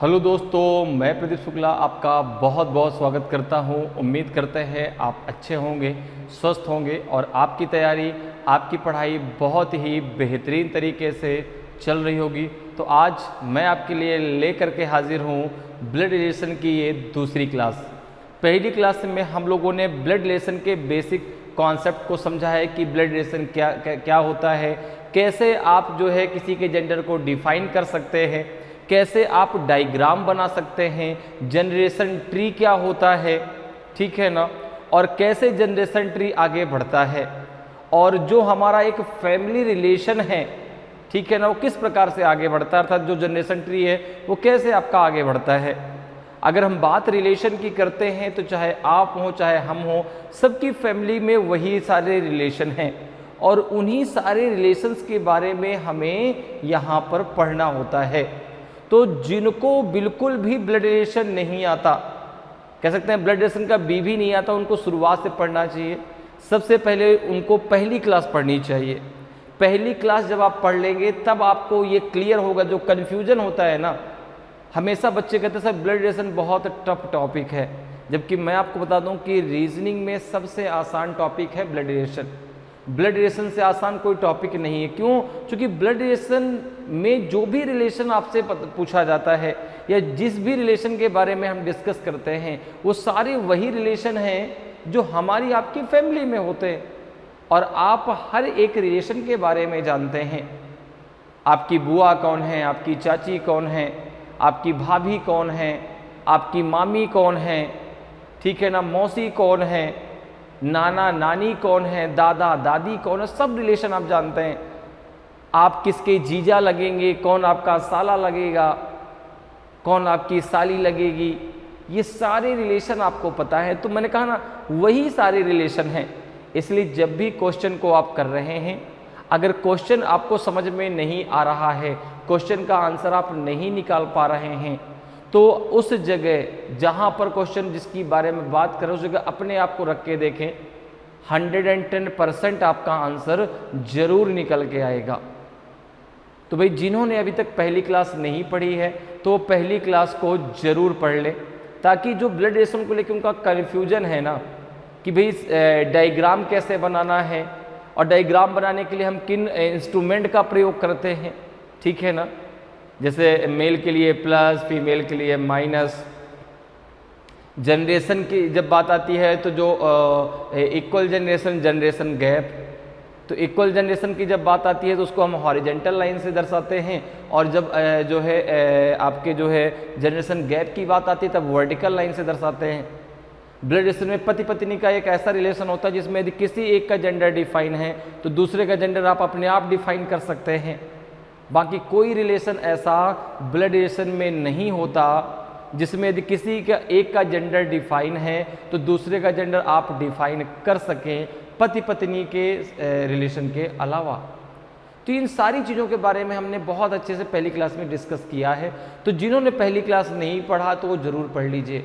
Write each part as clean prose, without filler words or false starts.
Hello दोस्तों, मैं प्रदीप शुक्ला आपका बहुत बहुत स्वागत करता हूं। उम्मीद करते हैं आप अच्छे होंगे, स्वस्थ होंगे और आपकी तैयारी, आपकी पढ़ाई बहुत ही बेहतरीन तरीके से चल रही होगी। तो आज मैं आपके लिए लेकर के हाजिर हूं ब्लड रिलेशन की ये दूसरी क्लास। पहली क्लास में हम लोगों ने ब्लड रिलेशन के बेसिक कॉन्सेप्ट को समझा है कि ब्लड रिलेशन क्या होता है, कैसे आप जो है किसी के जेंडर को डिफाइन कर सकते हैं, कैसे आप डायग्राम बना सकते हैं, जनरेशन ट्री क्या होता है, ठीक है ना, और कैसे जनरेशन ट्री आगे बढ़ता है, और जो हमारा एक फैमिली रिलेशन है, ठीक है ना, वो किस प्रकार से आगे बढ़ता है, अर्थात जो जनरेशन ट्री है वो कैसे आपका आगे बढ़ता है। अगर हम बात रिलेशन की करते हैं तो चाहे आप हो चाहे हम हो, सबकी फैमिली में वही सारे रिलेशन हैं और उन्हीं सारे रिलेशंस के बारे में हमें यहाँ पर पढ़ना होता है। तो जिनको बिल्कुल भी ब्लड रिलेशन नहीं आता, कह सकते हैं ब्लड रिलेशन का बी भी नहीं आता, उनको शुरुआत से पढ़ना चाहिए। सबसे पहले उनको पहली क्लास पढ़नी चाहिए। पहली क्लास जब आप पढ़ लेंगे तब आपको ये क्लियर होगा। जो कन्फ्यूजन होता है ना, हमेशा बच्चे कहते हैं सर ब्लड रिलेशन बहुत टफ टॉपिक है, जबकि मैं आपको बता दूं कि रीजनिंग में सबसे आसान टॉपिक है ब्लड रिलेशन। ब्लड रिलेशन से आसान कोई टॉपिक नहीं है। क्यों? क्योंकि ब्लड रिलेशन में जो भी रिलेशन आपसे पूछा जाता है या जिस भी रिलेशन के बारे में हम डिस्कस करते हैं, वो सारे वही रिलेशन हैं जो हमारी आपकी फैमिली में होते हैं और आप हर एक रिलेशन के बारे में जानते हैं। आपकी बुआ कौन है, आपकी चाची कौन है, आपकी भाभी कौन है, आपकी मामी कौन है, ठीक है ना, मौसी कौन है, नाना नानी कौन है, दादा दादी कौन है, सब रिलेशन आप जानते हैं। आप किसके जीजा लगेंगे, कौन आपका साला लगेगा, कौन आपकी साली लगेगी, ये सारे रिलेशन आपको पता है। तो मैंने कहा ना, वही सारे रिलेशन हैं। इसलिए जब भी क्वेश्चन को आप कर रहे हैं, अगर क्वेश्चन आपको समझ में नहीं आ रहा है, क्वेश्चन का आंसर आप नहीं निकाल पा रहे हैं, तो उस जगह जहां पर क्वेश्चन जिसकी बारे में बात करें उस जगह अपने आप को रख के देखें, 110% आपका आंसर जरूर निकल के आएगा। तो भाई जिन्होंने अभी तक पहली क्लास नहीं पढ़ी है तो पहली क्लास को जरूर पढ़ ले, ताकि जो ब्लड रिलेशन को लेकर उनका कन्फ्यूजन है ना कि भाई डायग्राम कैसे बनाना है और डायग्राम बनाने के लिए हम किन इंस्ट्रूमेंट का प्रयोग करते हैं, ठीक है ना, जैसे मेल के लिए प्लस, फीमेल के लिए माइनस। जनरेशन की जब बात आती है तो जो इक्वल जनरेशन, जनरेशन गैप, तो इक्वल जनरेशन की जब बात आती है तो उसको हम हॉरिजेंटल लाइन से दर्शाते हैं, और जब जो है आपके जो है जनरेशन गैप की बात आती है तब वर्टिकल लाइन से दर्शाते हैं। ब्लड रिलेशन में पति पत्नी का एक ऐसा रिलेशन होता है जिसमें यदि किसी एक का जेंडर डिफाइन है तो दूसरे का जेंडर आप अपने आप डिफाइन कर सकते हैं। बाकी कोई रिलेशन ऐसा ब्लड रिलेशन में नहीं होता जिसमें यदि किसी का एक का जेंडर डिफाइन है तो दूसरे का जेंडर आप डिफाइन कर सकें, पति पत्नी के रिलेशन के अलावा। तो इन सारी चीज़ों के बारे में हमने बहुत अच्छे से पहली क्लास में डिस्कस किया है। तो जिन्होंने पहली क्लास नहीं पढ़ा तो वो ज़रूर पढ़ लीजिए।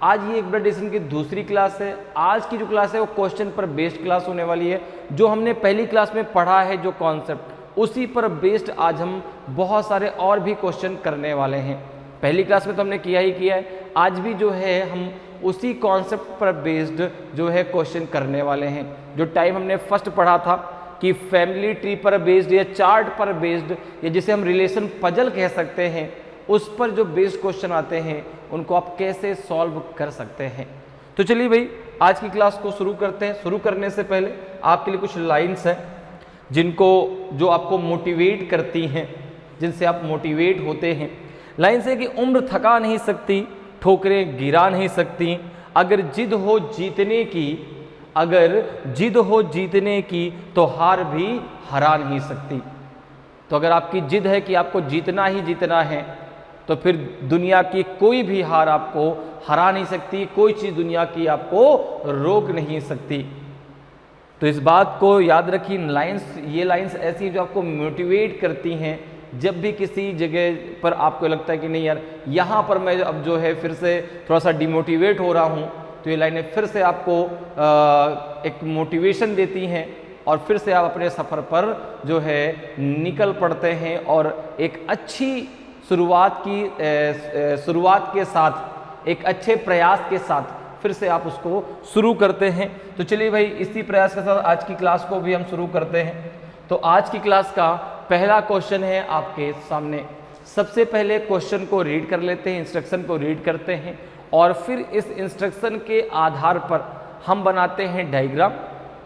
आज ये एक ब्लड रिलेशन की दूसरी क्लास है। आज की जो क्लास है वो क्वेश्चन पर बेस्ड क्लास होने वाली है। जो हमने पहली क्लास में पढ़ा है जो कॉन्सेप्ट, उसी पर बेस्ड आज हम बहुत सारे और भी क्वेश्चन करने वाले हैं। पहली क्लास में तो हमने किया ही किया है, आज भी जो है हम उसी कॉन्सेप्ट पर बेस्ड जो है क्वेश्चन करने वाले हैं। जो टाइम हमने फर्स्ट पढ़ा था कि फैमिली ट्री पर बेस्ड या चार्ट पर बेस्ड, या जिसे हम रिलेशन पजल कह सकते हैं, उस पर जो बेस्ड क्वेश्चन आते हैं उनको आप कैसे सॉल्व कर सकते हैं। तो चलिए भाई आज की क्लास को शुरू करते हैं। शुरू करने से पहले आपके लिए कुछ लाइन्स हैं जो आपको मोटिवेट करती हैं, जिनसे आप मोटिवेट होते हैं। लाइन से कि उम्र थका नहीं सकती, ठोकरें गिरा नहीं सकती, अगर जिद हो जीतने की तो हार भी हरा नहीं सकती। तो अगर आपकी जिद है कि आपको जीतना ही जीतना है तो फिर दुनिया की कोई भी हार आपको हरा नहीं सकती, कोई चीज़ दुनिया की आपको रोक नहीं सकती। तो इस बात को याद रखिए। ये लाइंस ऐसी जो आपको मोटिवेट करती हैं। जब भी किसी जगह पर आपको लगता है कि नहीं यार यहाँ पर मैं अब जो है फिर से थोड़ा सा डिमोटिवेट हो रहा हूँ, तो ये लाइनें फिर से आपको एक मोटिवेशन देती हैं और फिर से आप अपने सफ़र पर जो है निकल पड़ते हैं और एक अच्छी शुरुआत के साथ, एक अच्छे प्रयास के साथ फिर से आप उसको शुरू करते हैं। तो चलिए भाई, इसी प्रयास के साथ आज की क्लास को भी हम शुरू करते हैं। तो आज की क्लास का पहला क्वेश्चन है आपके सामने। सबसे पहले क्वेश्चन को रीड कर लेते हैं, इंस्ट्रक्शन को रीड करते हैं और फिर इस इंस्ट्रक्शन के आधार पर हम बनाते हैं डायग्राम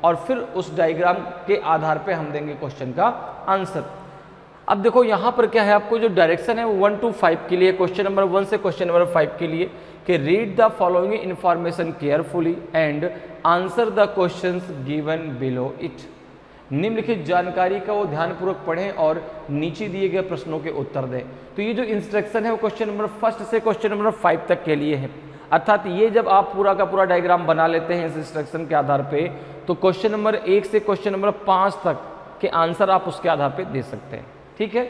और फिर उस डायग्राम के आधार पे हम देंगे क्वेश्चन का आंसर। अब देखो यहाँ पर क्या है, आपको जो डायरेक्शन है वो 1 to 5 के लिए, क्वेश्चन नंबर 1 से क्वेश्चन नंबर 5 के लिए, कि read the following information carefully and answer the questions given below it. निम्नलिखित जानकारी का वो ध्यानपूर्वक पढ़ें और नीचे दिए गए प्रश्नों के उत्तर दें। तो ये जो इंस्ट्रक्शन है वो क्वेश्चन नंबर 1 से क्वेश्चन नंबर 5 तक के लिए है। अर्थात ये जब आप पूरा का पूरा डायग्राम बना लेते हैं इस इंस्ट्रक्शन के आधार पे, तो क्वेश्चन नंबर 1 से क्वेश्चन नंबर 5 तक के आंसर आप उसके आधार पे दे सकते हैं। ठीक है,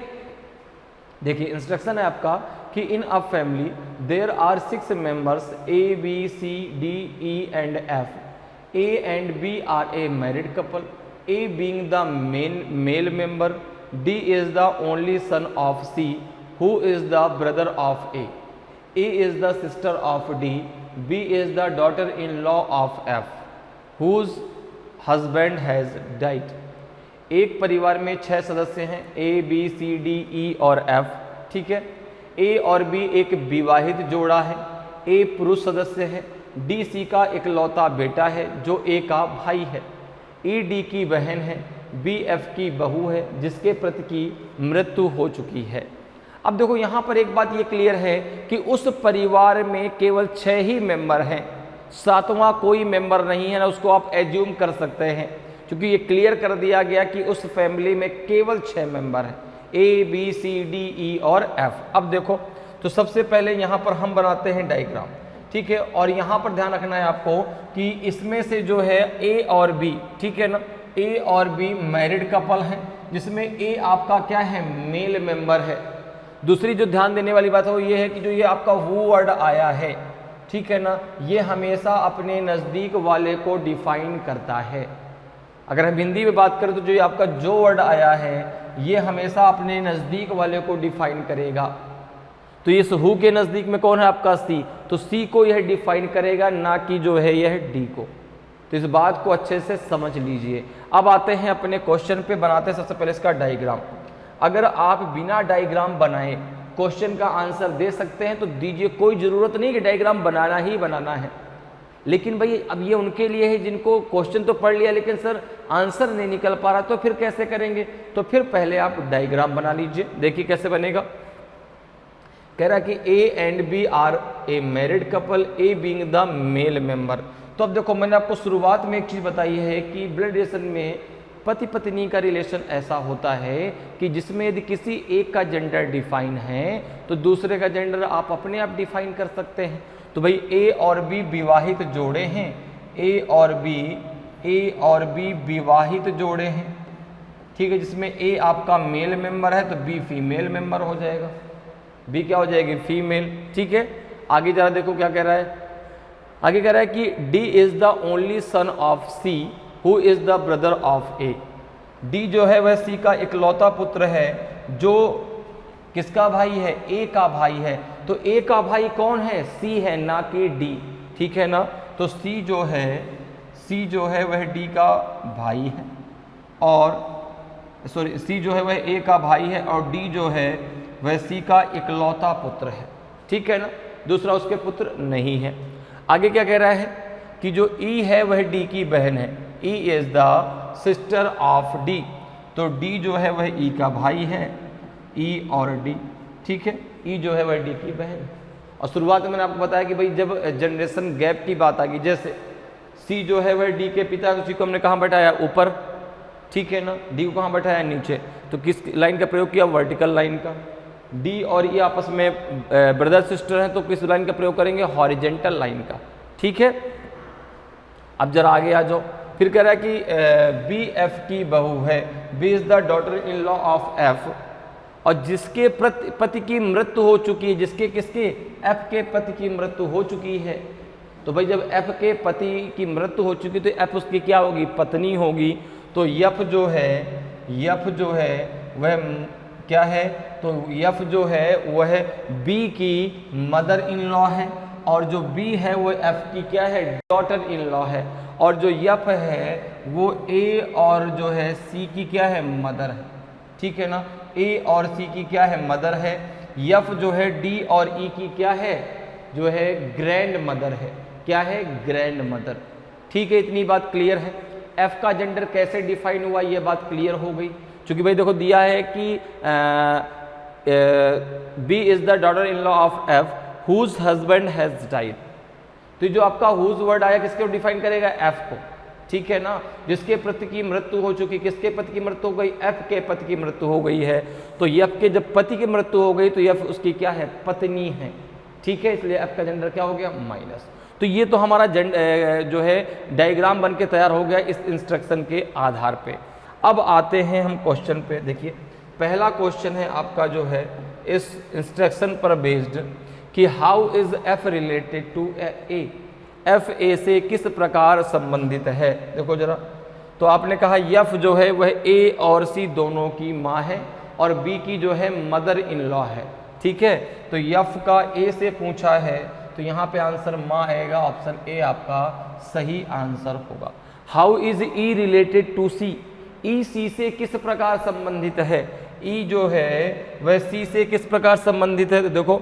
देखिए इंस्ट्रक्शन है आपका कि in a family there are 6 members A, B, C, D, E and F. A and B are a married couple. A being the main male member, D is the only son of C, who is the brother of A. A is the sister of D. B is the daughter-in-law of F, whose husband has died. एक परिवार में 6 सदस्य हैं, A, B, C, D, E और F। ठीक है, A और B एक विवाहित जोड़ा है, A पुरुष सदस्य है, D C का इकलौता बेटा है जो A का भाई है, E D की बहन है, B F की बहू है जिसके पति की मृत्यु हो चुकी है। अब देखो यहाँ पर एक बात ये क्लियर है कि उस परिवार में केवल 6 ही मेंबर हैं, 7वां कोई मेंबर नहीं है ना, उसको आप एज्यूम कर सकते हैं क्योंकि ये क्लियर कर दिया गया कि उस फैमिली में केवल 6 मेंबर हैं, A, B, C, D, E और F। अब देखो, तो सबसे पहले यहाँ पर हम बनाते हैं डायग्राम। ठीक है, और यहाँ पर ध्यान रखना है आपको कि इसमें से जो है A और B, ठीक है ना, A और B मैरिड कपल हैं जिसमें A आपका क्या है, मेल मेंबर है। दूसरी जो ध्यान देने वाली बात है वो ये है कि जो ये आपका हु वर्ड आया है, ठीक है ना, ये हमेशा अपने नज़दीक वाले को डिफाइन करता है। अगर हम हिंदी में बात करें तो जो ये आपका जो वर्ड आया है ये हमेशा अपने नज़दीक वाले को डिफाइन करेगा। तो इस हु के नज़दीक में कौन है आपका सी, तो सी को यह डिफाइन करेगा, ना कि जो है यह डी को। तो इस बात को अच्छे से समझ लीजिए। अब आते हैं अपने क्वेश्चन पे, बनाते हैं सबसे पहले इसका डायग्राम। अगर आप बिना डायग्राम बनाए क्वेश्चन का आंसर दे सकते हैं तो दीजिए, कोई ज़रूरत नहीं कि डायग्राम बनाना ही बनाना है। लेकिन भाई अब ये उनके लिए है जिनको क्वेश्चन तो पढ़ लिया लेकिन सर आंसर नहीं निकल पा रहा, तो फिर कैसे करेंगे? तो फिर पहले आप डायग्राम बना लीजिए। देखिए कैसे बनेगा। कह रहा है कि A and B are a married couple, A being the male member. तो अब देखो, मैंने आपको शुरुआत में एक चीज़ बताई है कि ब्लड रिलेशन में पति पत्नी का रिलेशन ऐसा होता है कि जिसमें यदि किसी एक का जेंडर डिफाइन है तो दूसरे का जेंडर आप अपने आप डिफाइन कर सकते हैं। तो भाई A और B विवाहित जोड़े हैं, A और B विवाहित जोड़े हैं, ठीक है, जिसमें A आपका मेल मेंबर है तो B फीमेल मेंबर हो जाएगा, B क्या हो जाएगी, फीमेल। ठीक है, आगे जरा देखो क्या कह रहा है। आगे कह रहा है कि D is the only son of C who is the brother of A। D जो है वह C का इकलौता पुत्र है जो किसका भाई है, A का भाई है। तो A का भाई कौन है, C है, ना कि D। ठीक है ना, तो C जो है वह D का भाई है, और सॉरी C जो है वह A का भाई है और D जो है वह C का इकलौता पुत्र है। ठीक है ना, दूसरा उसके पुत्र नहीं है। आगे क्या कह रहा है कि जो E है वह D की बहन है, E is the sister of D। तो D जो है वह E का भाई है, E और D। ठीक है, E जो है वह D की बहन। और शुरुआत में मैंने आपको बताया कि भाई जब जनरेशन गैप की बात आ गई, जैसे C जो है वह D के पिता, उसी को हमने कहाँ बैठाया, ऊपर। ठीक है ना, D को कहाँ बैठाया, नीचे। तो किस लाइन का प्रयोग किया, वर्टिकल लाइन का। D और E आपस में ब्रदर सिस्टर हैं तो किस लाइन का प्रयोग करेंगे, हॉरिजेंटल लाइन का। ठीक है, अब जरा आगे आ जाओ। फिर कह रहा है कि B F की बहू है, B is the daughter in law of F, और जिसके पति की मृत्यु हो चुकी है, किसके F के पति की मृत्यु हो चुकी है। तो भाई जब F के पति की मृत्यु हो चुकी तो F उसकी क्या होगी, पत्नी होगी। तो F जो है वह क्या है, तो एफ जो है वह बी की मदर इन लॉ है, और जो बी है वो एफ की क्या है, डॉटर इन लॉ है, और जो एफ है वो ए और जो है सी की क्या है, मदर है। ठीक है ना, ए और सी की क्या है, मदर है। एफ जो है डी और ई की क्या है, जो है ग्रैंड मदर है। क्या है, ग्रैंड मदर। ठीक है, इतनी बात क्लियर है। एफ का जेंडर कैसे डिफाइन हुआ, ये बात क्लियर हो गई। क्योंकि भाई देखो दिया है कि B is the daughter in law of F whose husband has died. तो जो आपका हुज वर्ड आया किसको डिफाइन करेगा, एफ को। ठीक है ना, जिसके पति की मृत्यु हो चुकी, किसके पति की मृत्यु हो गई, एफ के पति की मृत्यु हो गई है। तो एफ के जब पति की मृत्यु हो गई तो एफ उसकी क्या है, पत्नी है। ठीक है, इसलिए एफ का जेंडर क्या हो गया, माइनस। तो ये तो हमारा जो है डायग्राम बन के तैयार हो गया इस इंस्ट्रक्शन के आधार पे। अब आते हैं हम क्वेश्चन पे। देखिए पहला क्वेश्चन है आपका जो है इस इंस्ट्रक्शन पर बेस्ड कि how is F related to A, F A से किस प्रकार संबंधित है। देखो जरा, तो आपने कहा एफ जो है वह ए और सी दोनों की माँ है और बी की जो है मदर इन लॉ है। ठीक है, तो एफ का ए से पूछा है तो यहाँ पे आंसर माँ आएगा, ऑप्शन ए आपका सही आंसर होगा। How is E related to C, E C से किस प्रकार संबंधित है, ई जो है वह सी से किस प्रकार संबंधित है। तो देखो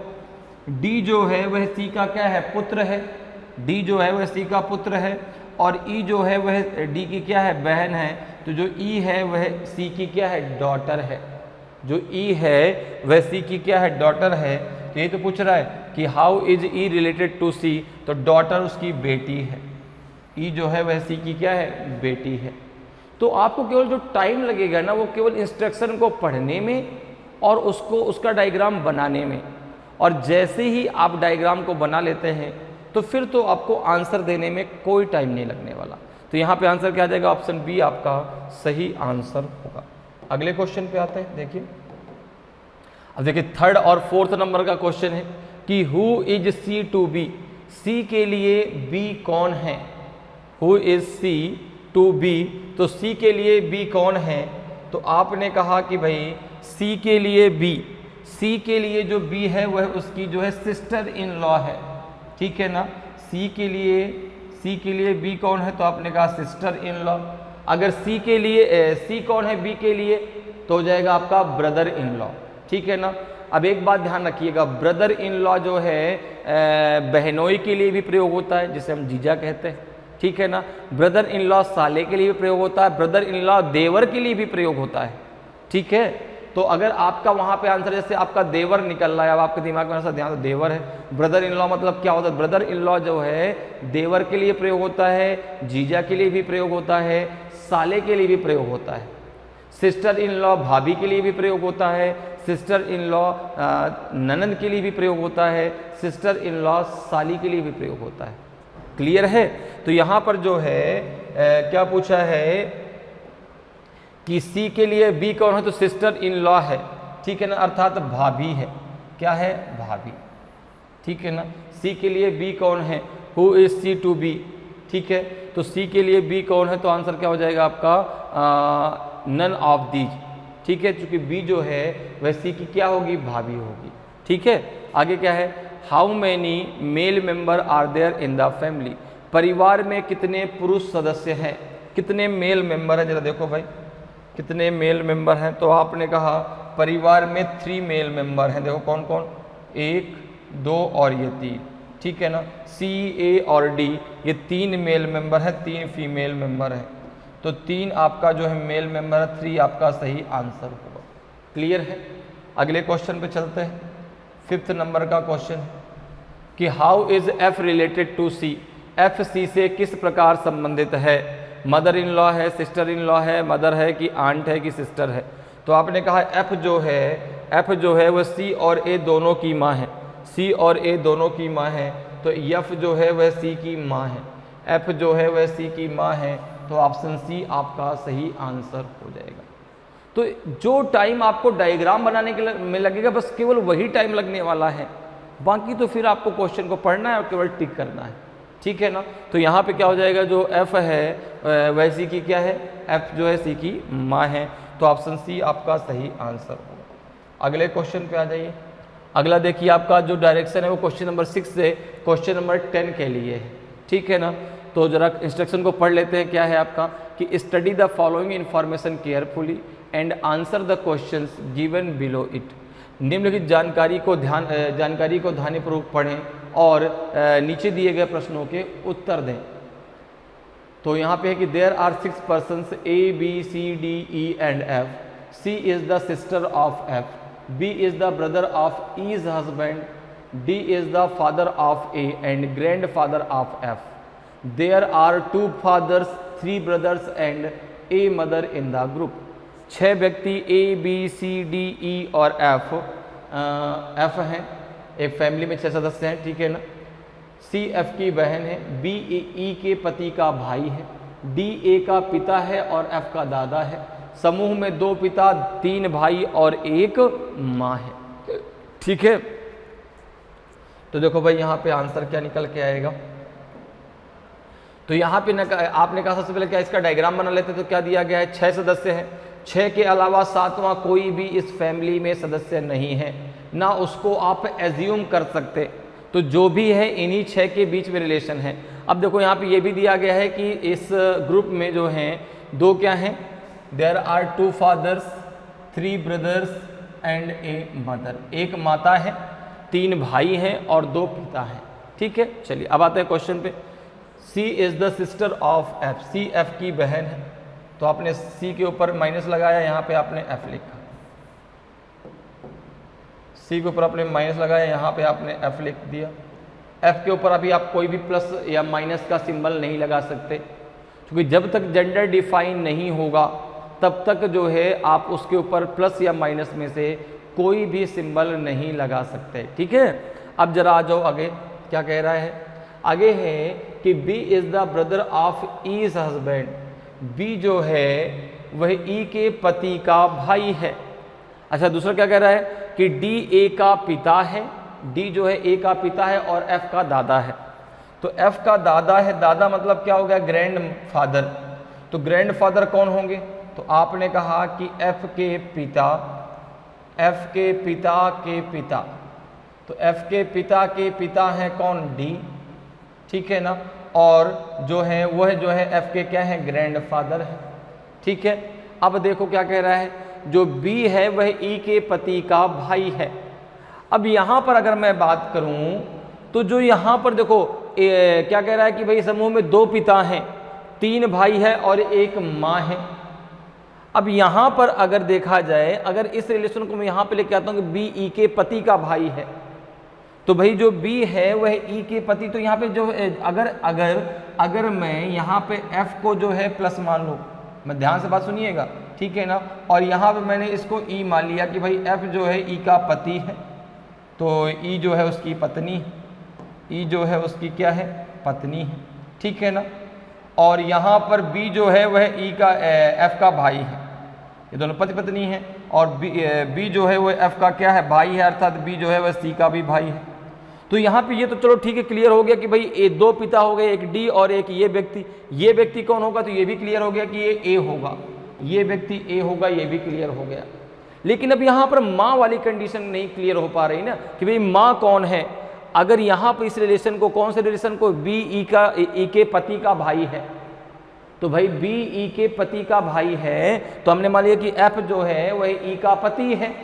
डी जो है वह सी का क्या है, पुत्र है। डी जो है वह सी का पुत्र है और ई जो है वह डी की क्या है, बहन है। तो जो ई है वह सी की क्या है, डॉटर है। जो ई है वह सी की क्या है, डॉटर है। तो ये तो पूछ रहा है कि how is E related to C, तो डॉटर उसकी बेटी है। ई जो है वह सी की क्या है, बेटी है। तो आपको केवल जो टाइम लगेगा ना वो केवल इंस्ट्रक्शन को पढ़ने में और उसका डायग्राम बनाने में, और जैसे ही आप डायग्राम को बना लेते हैं तो फिर तो आपको आंसर देने में कोई टाइम नहीं लगने वाला। तो यहाँ पे आंसर क्या आ जाएगा, ऑप्शन बी आपका सही आंसर होगा। अगले क्वेश्चन पे आते हैं। देखिए अब देखिए थर्ड और फोर्थ नंबर का क्वेश्चन है कि who is C to B, C के लिए बी कौन है। Who is C to B, तो सी के लिए बी कौन है। तो आपने कहा कि भाई सी के लिए बी, सी के लिए जो बी है वह उसकी जो है सिस्टर इन लॉ है। ठीक है ना, सी के लिए बी कौन है, तो आपने कहा सिस्टर इन लॉ। अगर सी के लिए सी कौन है बी के लिए, तो हो जाएगा आपका ब्रदर इन लॉ। ठीक है ना, अब एक बात ध्यान रखिएगा, ब्रदर इन लॉ जो है बहनोई के लिए भी प्रयोग होता है, जिसे हम जीजा कहते हैं। ठीक है ना, ब्रदर इन लॉ साले के लिए भी प्रयोग होता है, ब्रदर इन लॉ देवर के लिए भी प्रयोग होता है। ठीक है, तो अगर आपका वहाँ पे आंसर जैसे आपका देवर निकल रहा है, अब आपके दिमाग में ऐसा ध्यान, तो देवर है, ब्रदर इन लॉ मतलब क्या होता है, ब्रदर इन लॉ जो है देवर के लिए प्रयोग होता है, जीजा के लिए भी प्रयोग होता है, साले के लिए भी प्रयोग होता है। सिस्टर इन लॉ भाभी के लिए भी प्रयोग होता है, सिस्टर इन लॉ ननद के लिए भी प्रयोग होता है, सिस्टर इन लॉ साली के लिए भी प्रयोग होता है। क्लियर है। तो यहाँ पर जो है क्या पूछा है कि सी के लिए बी कौन है, तो सिस्टर इन लॉ है। ठीक है ना, अर्थात भाभी है। क्या है, भाभी। ठीक है ना, सी के लिए बी कौन है, who is C to B. ठीक है, तो सी के लिए बी कौन है, तो आंसर क्या हो जाएगा आपका नन ऑफ दीज। ठीक है, चूंकि बी जो है वह सी की क्या होगी, भाभी होगी। ठीक है, आगे क्या है, how many male member are there in the family, परिवार में कितने पुरुष सदस्य हैं, कितने मेल मेंबर हैं, जरा देखो भाई कितने मेल मेंबर हैं। तो आपने कहा परिवार में 3 मेल मेंबर हैं। देखो कौन कौन, 1 2 और ये 3। ठीक है ना, सी ए और डी ये 3 मेल मेंबर हैं, 3 फीमेल मेंबर हैं। तो 3 आपका जो है मेल मेंबर है, 3 आपका सही आंसर होगा। क्लियर है। अगले क्वेश्चन पे चलते हैं। 5th नंबर का क्वेश्चन है कि how is F related to C, F C से किस प्रकार संबंधित है। मदर इन लॉ है, सिस्टर इन लॉ है, मदर है कि आंट है कि सिस्टर है। तो आपने कहा एफ जो है वह सी और ए दोनों की माँ है, सी और ए दोनों की माँ है। तो एफ जो है वह सी की माँ है, एफ जो है वह सी की माँ है। तो ऑप्शन सी आपका सही आंसर हो जाएगा। तो जो टाइम आपको डायग्राम बनाने के में लगेगा बस केवल वही टाइम लगने वाला है, बाकी तो फिर आपको क्वेश्चन को पढ़ना है और केवल टिक करना है। ठीक है ना, तो यहाँ पे क्या हो जाएगा, जो एफ है वह सी की क्या है, एफ जो है सी की माँ है। तो ऑप्शन सी आपका सही आंसर होगा। अगले क्वेश्चन पे आ जाइए। अगला देखिए आपका जो डायरेक्शन है वो क्वेश्चन नंबर 6 से क्वेश्चन नंबर 10 के लिए है, ठीक है ना। तो जरा इंस्ट्रक्शन को पढ़ लेते हैं। क्या है आपका कि study the following information carefully and answer the questions given below it. निम्नलिखित जानकारी को ध्यानपूर्वक पढ़ें और नीचे दिए गए प्रश्नों के उत्तर दें। तो यहाँ पे है कि there are 6 persons A B C D E and F. C is the sister of F. B is the brother of E's husband. D is the father of A and grandfather of F. There are 2 fathers, 3 brothers and a mother in the group. 6 व्यक्ति A, B, C, D, E और F हैं। एक family में 6 सदस्य हैं, ठीक है ना। C F की बहन है, B E के पति का भाई है, D A का पिता है और F का दादा है। समूह में 2 पिता, 3 भाई और 1 माँ है, ठीक है। तो देखो भाई यहाँ पे आंसर क्या निकल के आएगा। तो यहाँ पे आपने कहा सबसे पहले क्या इसका डायग्राम बना लेते। तो क्या दिया गया है, 6 सदस्य हैं, 6 के अलावा 7वां कोई भी इस फैमिली में सदस्य नहीं है, ना उसको आप एज्यूम कर सकते। तो जो भी है इन्हीं 6 के बीच में रिलेशन है। अब देखो यहाँ पे ये भी दिया गया है कि इस ग्रुप में जो हैं 2 क्या हैं, there are 2 fathers, 3 brothers and a mother. एक माता है, 3 भाई हैं और 2 पिता हैं, ठीक है। चलिए अब आते हैं क्वेश्चन पे। C is the sister of F। C F की बहन है, तो आपने C के ऊपर माइनस लगाया, यहाँ पे आपने F लिखा। C के ऊपर आपने माइनस लगाया, यहाँ पे आपने F लिख दिया। F के ऊपर अभी आप कोई भी प्लस या माइनस का सिंबल नहीं लगा सकते, क्योंकि जब तक जेंडर डिफाइन नहीं होगा तब तक जो है आप उसके ऊपर प्लस या माइनस में से कोई भी सिंबल नहीं लगा सकते, ठीक है। अब जरा आ जाओ आगे, क्या कह रहा है। आगे है कि B is the brother of E's husband. B जो है वह E के पति का भाई है। अच्छा, दूसरा क्या कह रहा है कि D A का पिता है। D जो है A का पिता है और F का दादा है। तो F का दादा है, दादा मतलब क्या हो गया, ग्रैंड फादर। तो ग्रैंड फादर कौन होंगे, तो आपने कहा कि F के पिता के पिता, तो F के पिता हैं कौन, D, ठीक है ना। और जो है वह जो है F के क्या है, ग्रैंड फादर है, ठीक है। अब देखो क्या कह रहा है, जो B है वह E के पति का भाई है। अब यहाँ पर अगर मैं बात करूँ तो जो यहाँ पर देखो क्या कह रहा है कि भाई समूह में 2 पिता हैं, 3 भाई है और 1 माँ है। अब यहाँ पर अगर देखा जाए, अगर इस रिलेशन को मैं यहाँ पे लेके आता हूँ कि B E के पति का भाई है, तो भाई जो B है वह E के पति, तो यहाँ पे जो अगर मैं यहाँ पे F को जो है प्लस मान लूँ, मैं ध्यान से बात सुनिएगा, ठीक है ना। और यहाँ पे मैंने इसको E मान लिया कि भाई F जो है E का पति है, तो E जो है उसकी पत्नी, E जो है उसकी क्या है, पत्नी है, ठीक है ना। और यहाँ पर B जो है वह F का भाई है, ये दोनों पति पत्नी हैं। और B जो है वह F का क्या है, भाई है, अर्थात B जो है वह C का भी भाई है। तो यहाँ पे ये तो चलो ठीक है, क्लियर हो गया कि भाई ये 2 पिता हो गए, एक D और एक ये व्यक्ति कौन होगा, तो ये भी क्लियर हो गया कि ये A होगा, ये व्यक्ति A होगा, ये भी क्लियर हो गया। लेकिन अब यहाँ पर माँ वाली कंडीशन नहीं क्लियर हो पा रही ना, कि भाई माँ कौन है। अगर यहाँ पर इस रिलेशन को, कौन से रिलेशन को, B E के पति का भाई है, तो भाई B E के पति का भाई है, तो हमने मान लिया कि F जो है वह E का पति है,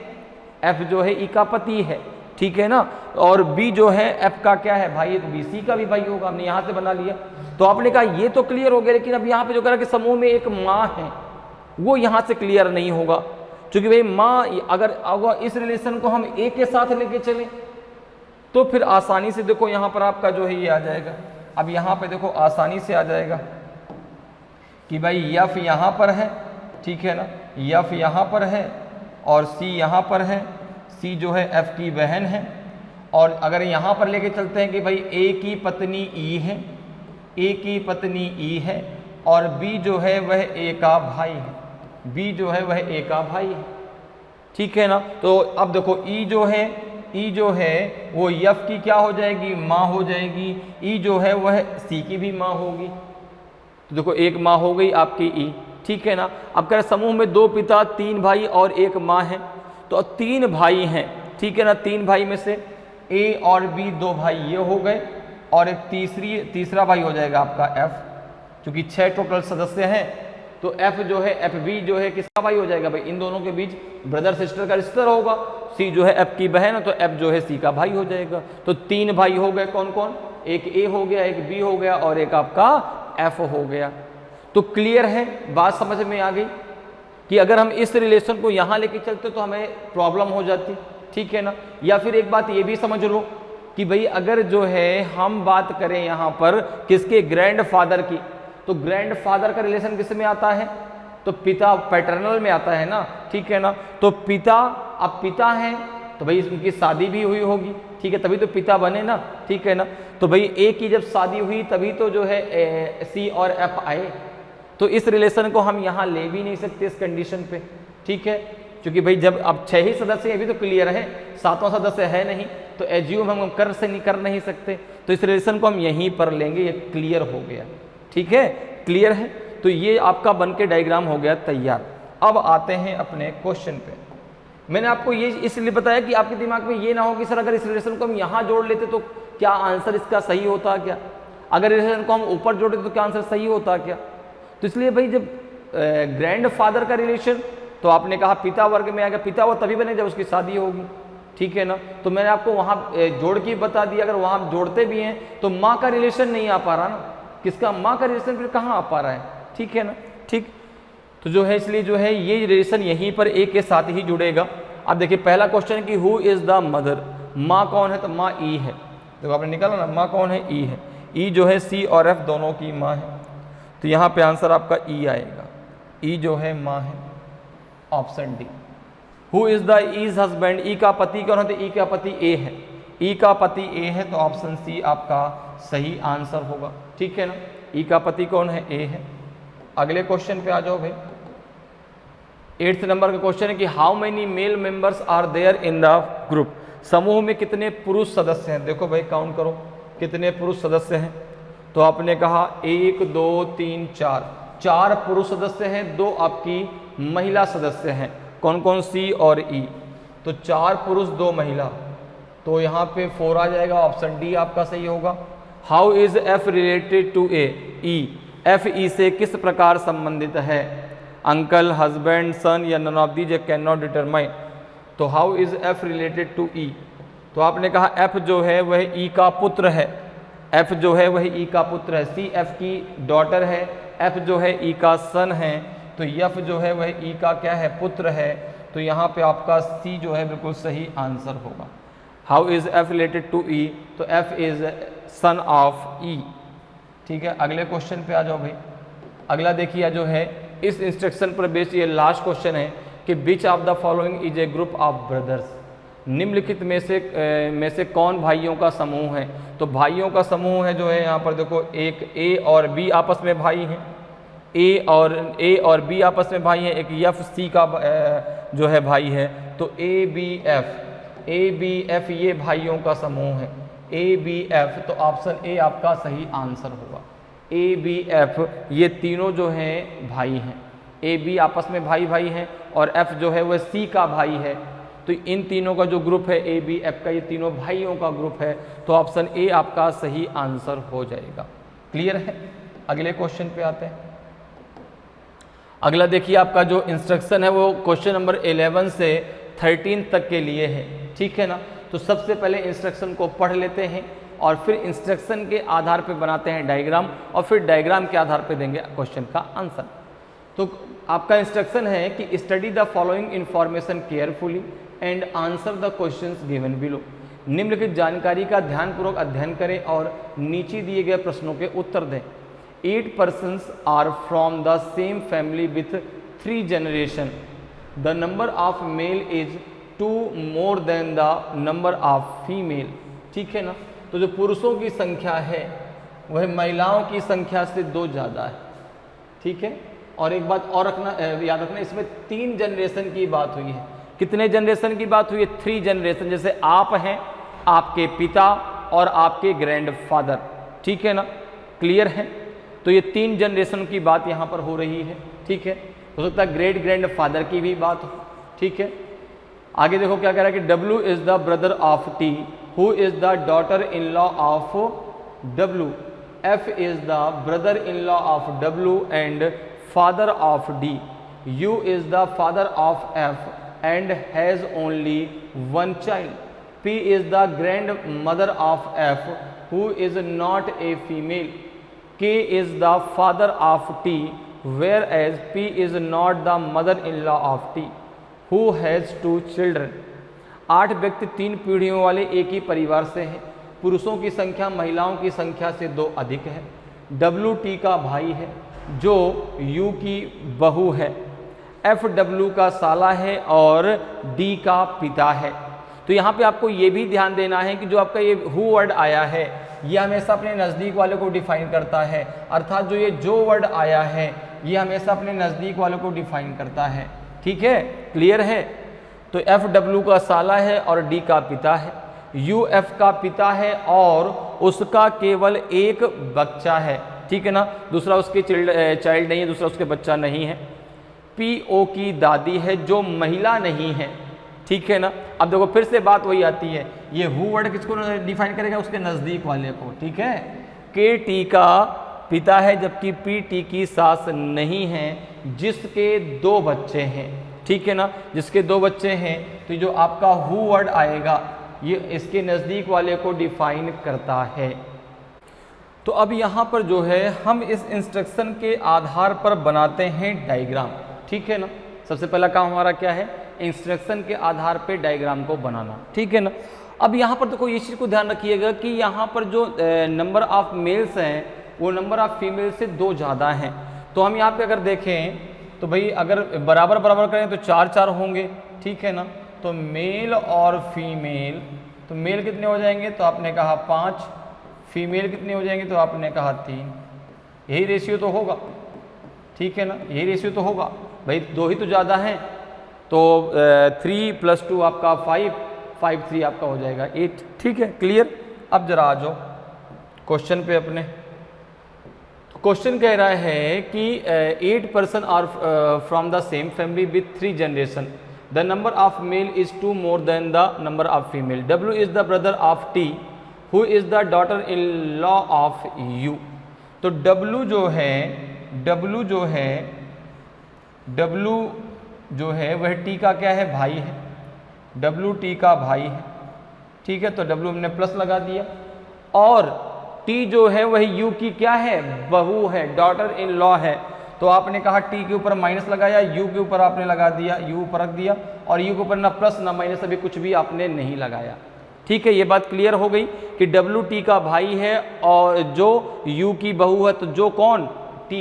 F जो है E का पति है, ठीक है ना। और B जो है F का क्या है, भाई है, तो B C का भी भाई होगा, हमने यहाँ से बना लिया। तो आपने कहा ये तो क्लियर हो गया, लेकिन अब यहाँ पे जो कह रहा कि समूह में एक माँ है, वो यहाँ से क्लियर नहीं होगा, क्योंकि भाई माँ अगर इस रिलेशन को हम A के साथ लेके चले तो फिर आसानी से देखो यहाँ पर आपका जो है ये आ जाएगा। अब यहाँ पे देखो आसानी से आ जाएगा कि भाई F यहाँ पर है, ठीक है ना, F यहाँ पर है और C यहाँ पर है। C जो है F की बहन है। और अगर यहाँ पर लेके चलते हैं कि भाई A की पत्नी E है, A की पत्नी E है, और B जो है वह A का भाई है, B जो है वह A का भाई है, ठीक है ना। तो अब देखो E जो है वो F की क्या हो जाएगी, माँ हो जाएगी। E जो है वह C की भी माँ होगी। तो देखो एक माँ हो गई आपकी E, ठीक है ना। अब कह रहे समूह में 2 पिता, 3 भाई और 1 माँ है, तो 3 भाई हैं, ठीक है ना। 3 भाई में से ए और बी 2 भाई ये हो गए, और एक तीसरा भाई हो जाएगा आपका एफ, क्योंकि 6 टोटल सदस्य हैं। तो एफ जो है, एफ बी जो है किसका भाई हो जाएगा भाई, इन दोनों के बीच ब्रदर सिस्टर का रिश्ता होगा। सी जो है एफ की बहन है, तो एफ जो है सी का भाई हो जाएगा। तो 3 भाई हो गए, कौन कौन, एक ए हो गया, एक बी हो गया, और एक आपका एफ हो गया। तो क्लियर है, बात समझ में आ गई कि अगर हम इस रिलेशन को यहाँ लेके चलते तो हमें प्रॉब्लम हो जाती, ठीक है ना। या फिर एक बात ये भी समझ लो कि भाई अगर जो है हम बात करें यहाँ पर किसके, ग्रैंडफादर की, तो ग्रैंडफादर का रिलेशन किस में आता है, तो पिता, पैटर्नल में आता है ना, ठीक है ना। तो पिता, अब पिता हैं तो भाई उनकी शादी भी हुई होगी, ठीक है, तभी तो पिता बने ना, ठीक है ना। तो भाई ए की जब शादी हुई तभी तो जो है सी और एफ आए। तो इस रिलेशन को हम यहाँ ले भी नहीं सकते इस कंडीशन पे, ठीक है, क्योंकि भाई जब अब 6 ही सदस्य हैं, अभी तो क्लियर है, 7वां सदस्य है नहीं, तो एज्यूम हम कर नहीं सकते। तो इस रिलेशन को हम यहीं पर लेंगे, ये क्लियर हो गया, ठीक है, क्लियर है। तो ये आपका बन के डायग्राम हो गया तैयार। अब आते हैं अपने क्वेश्चन पे। मैंने आपको ये इसलिए बताया कि आपके दिमाग में ये ना हो कि सर अगर इस रिलेशन को हम यहाँ जोड़ लेते तो क्या आंसर इसका सही होता क्या, अगर रिलेशन को हम ऊपर जोड़ते तो क्या आंसर सही होता क्या। तो इसलिए भाई जब ग्रैंडफादर का रिलेशन, तो आपने कहा पिता वर्ग में आ गया, पिता वो तभी बने जब उसकी शादी होगी, ठीक है ना। तो मैंने आपको वहाँ जोड़ के बता दिया, अगर वहाँ जोड़ते भी हैं तो माँ का रिलेशन नहीं आ पा रहा ना, किसका, माँ का रिलेशन फिर कहाँ आ पा रहा है, ठीक है ना, ठीक। तो जो है इसलिए जो है ये रिलेशन यहीं पर ए के साथ ही जुड़ेगा। अब देखिए पहला क्वेश्चन है कि हु इज़ द मदर, माँ कौन है, तो माँ ई है। देखो आपने निकाला ना, माँ कौन है, ई है। ई जो है सी और एफ दोनों की माँ है, तो यहाँ पे आंसर आपका ई आएगा। ई जो है माँ है, option D. Who is the E's husband, E का पति कौन है, तो ई का पति ए है। ई का पति ए है, तो ऑप्शन सी आपका सही आंसर होगा, ठीक है ना। ई का पति कौन है, ए है। अगले क्वेश्चन पे आ जाओ भाई। 8th नंबर का क्वेश्चन है कि how many male members are there in the group, समूह में कितने पुरुष सदस्य हैं। देखो भाई काउंट करो कितने पुरुष सदस्य हैं। तो आपने कहा 1 2 3 4, 4 पुरुष सदस्य हैं, 2 आपकी महिला सदस्य हैं। कौन कौन, सी और ई। तो 4 पुरुष 2 महिला, तो यहाँ पे 4 आ जाएगा, ऑप्शन डी आपका सही होगा। How is F related to A, E, F E से किस प्रकार संबंधित है, अंकल, हस्बैंड, सन या none of these can not determine. तो how is F related to E, तो आपने कहा एफ जो है वह ई का पुत्र है, एफ जो है वह ई का पुत्र है। सी एफ की डॉटर है, एफ जो है ई का सन है, तो एफ जो है वह ई का क्या है, पुत्र है। तो यहाँ पे आपका सी जो है बिल्कुल सही आंसर होगा। How is F related to E, तो F is son of E, ठीक है। अगले क्वेश्चन पे आ जाओ भाई। अगला देखिए जो है इस इंस्ट्रक्शन पर बेस्ड ये लास्ट क्वेश्चन है कि which of the following is a group of brothers, निम्नलिखित में से कौन भाइयों का समूह है। तो भाइयों का समूह है जो है यहाँ पर देखो, एक ए और बी आपस में भाई हैं, ए और बी आपस में भाई हैं, एक एफ सी का जो है भाई है। तो ए बी एफ ये भाइयों का समूह है, ए बी एफ, तो ऑप्शन ए आपका सही आंसर होगा। ए बी एफ ये तीनों जो हैं भाई हैं, ए बी आपस में भाई हैं, और एफ जो है वह सी का भाई है। तो इन तीनों का जो ग्रुप है ए बी एफ का, ये तीनों भाइयों का ग्रुप है। तो ऑप्शन ए आपका सही आंसर हो जाएगा। क्लियर है। अगले क्वेश्चन पे आते हैं। अगला देखिए आपका जो इंस्ट्रक्शन है वो क्वेश्चन नंबर 11 से 13 तक के लिए है, ठीक है ना। तो सबसे पहले इंस्ट्रक्शन को पढ़ लेते हैं और फिर इंस्ट्रक्शन के आधार पे बनाते हैं डायग्राम, और फिर डायग्राम के आधार पे देंगे क्वेश्चन का आंसर। तो आपका इंस्ट्रक्शन है कि study the following information carefully and answer the questions given below. निम्नलिखित जानकारी का ध्यानपूर्वक अध्ययन करें और नीचे दिए गए प्रश्नों के उत्तर दें। 8 persons are from the same family with 3 generations. The number of male is 2 more than the number of female. ठीक है ना। तो जो पुरुषों की संख्या है वह महिलाओं की संख्या से 2 ज़्यादा है, ठीक है। और एक बात और याद रखना, इसमें 3 जनरेशन की बात हुई है। कितने जनरेशन की बात हुई है? 3 जनरेशन। जैसे आप हैं, आपके पिता और आपके ग्रैंडफादर, ठीक है ना। क्लियर है। तो ये 3 जनरेशन की बात यहाँ पर हो रही है, ठीक है। हो सकता है ग्रेट ग्रैंडफादर की भी बात हो, ठीक है। आगे देखो क्या कह रहा है कि W is the brother of T, who is the daughter in law of W, F is the brother in law of W and father of D, U is the father of F and has only one child, P is the grand mother of F who is not a female, K is the father of T, whereas P is not the mother-in-law of T, who has 2 children. 8 व्यक्ति 3 पीढ़ियों वाले एक ही परिवार से हैं। पुरुषों की संख्या महिलाओं की संख्या से 2 अधिक है। W T का भाई है जो U की बहू है, F W का साला है और D का पिता है। तो यहाँ पे आपको ये भी ध्यान देना है कि जो आपका ये हु वर्ड आया है ये हमेशा अपने नज़दीक वाले को डिफाइन करता है, अर्थात जो ये जो वर्ड आया है ये हमेशा अपने नज़दीक वाले को डिफाइन करता है। ठीक है, क्लियर है। तो एफ डब्ल्यू का साला है और डी का पिता है, यू एफ का पिता है और उसका केवल एक बच्चा है। ठीक है ना, दूसरा उसके चाइल्ड नहीं है, दूसरा उसके बच्चा नहीं है। पी ओ की दादी है जो महिला नहीं है। ठीक है ना, अब देखो फिर से बात वही आती है, ये हु वर्ड किसको डिफाइन करेगा, उसके नज़दीक वाले को। ठीक है, के टी का पिता है जबकि पी टी की सास नहीं है जिसके 2 बच्चे हैं। ठीक है ना, जिसके 2 बच्चे हैं तो जो आपका हु वर्ड आएगा ये इसके नज़दीक वाले को डिफाइन करता है। तो अब यहाँ पर जो है हम इस इंस्ट्रक्शन के आधार पर बनाते हैं डायग्राम। ठीक है ना, सबसे पहला काम हमारा क्या है, इंस्ट्रक्शन के आधार पे डायग्राम को बनाना। ठीक है ना, अब यहाँ पर देखो ये चीज़ को ध्यान रखिएगा कि यहाँ पर जो नंबर ऑफ मेल्स हैं वो नंबर ऑफ फीमेल से 2 ज़्यादा हैं। तो हम यहाँ पे अगर देखें तो भाई अगर बराबर बराबर करें तो 4-4 होंगे। ठीक है ना, तो मेल और फीमेल, तो मेल कितने हो जाएंगे तो आपने कहा 5, फीमेल कितने हो जाएंगे तो आपने कहा 3। यही रेशियो तो होगा। ठीक है ना, यही रेशियो तो होगा भाई, 2 ही तो ज़्यादा हैं। तो 3 + 2 आपका 5, 5 3 आपका हो जाएगा 8। ठीक है, क्लियर। अब जरा आ जाओ क्वेश्चन पे अपने। तो क्वेश्चन कह रहा है कि 8 person are from the same family with 3 generation, the number of male is 2 more than the number of female, W is the brother of T who is the daughter in law of U। तो W जो है वह T का क्या है, भाई है। W T का भाई है। ठीक है, तो W हमने प्लस लगा दिया और T जो है वह U की क्या है, बहू है, डॉटर इन लॉ है। तो आपने कहा T के ऊपर माइनस लगाया, U के ऊपर आपने लगा दिया, U ऊपर रख दिया और U के ऊपर ना प्लस ना माइनस, अभी कुछ भी आपने नहीं लगाया। ठीक है, ये बात क्लियर हो गई कि W T का भाई है और जो U की बहू है, तो जो कौन, T,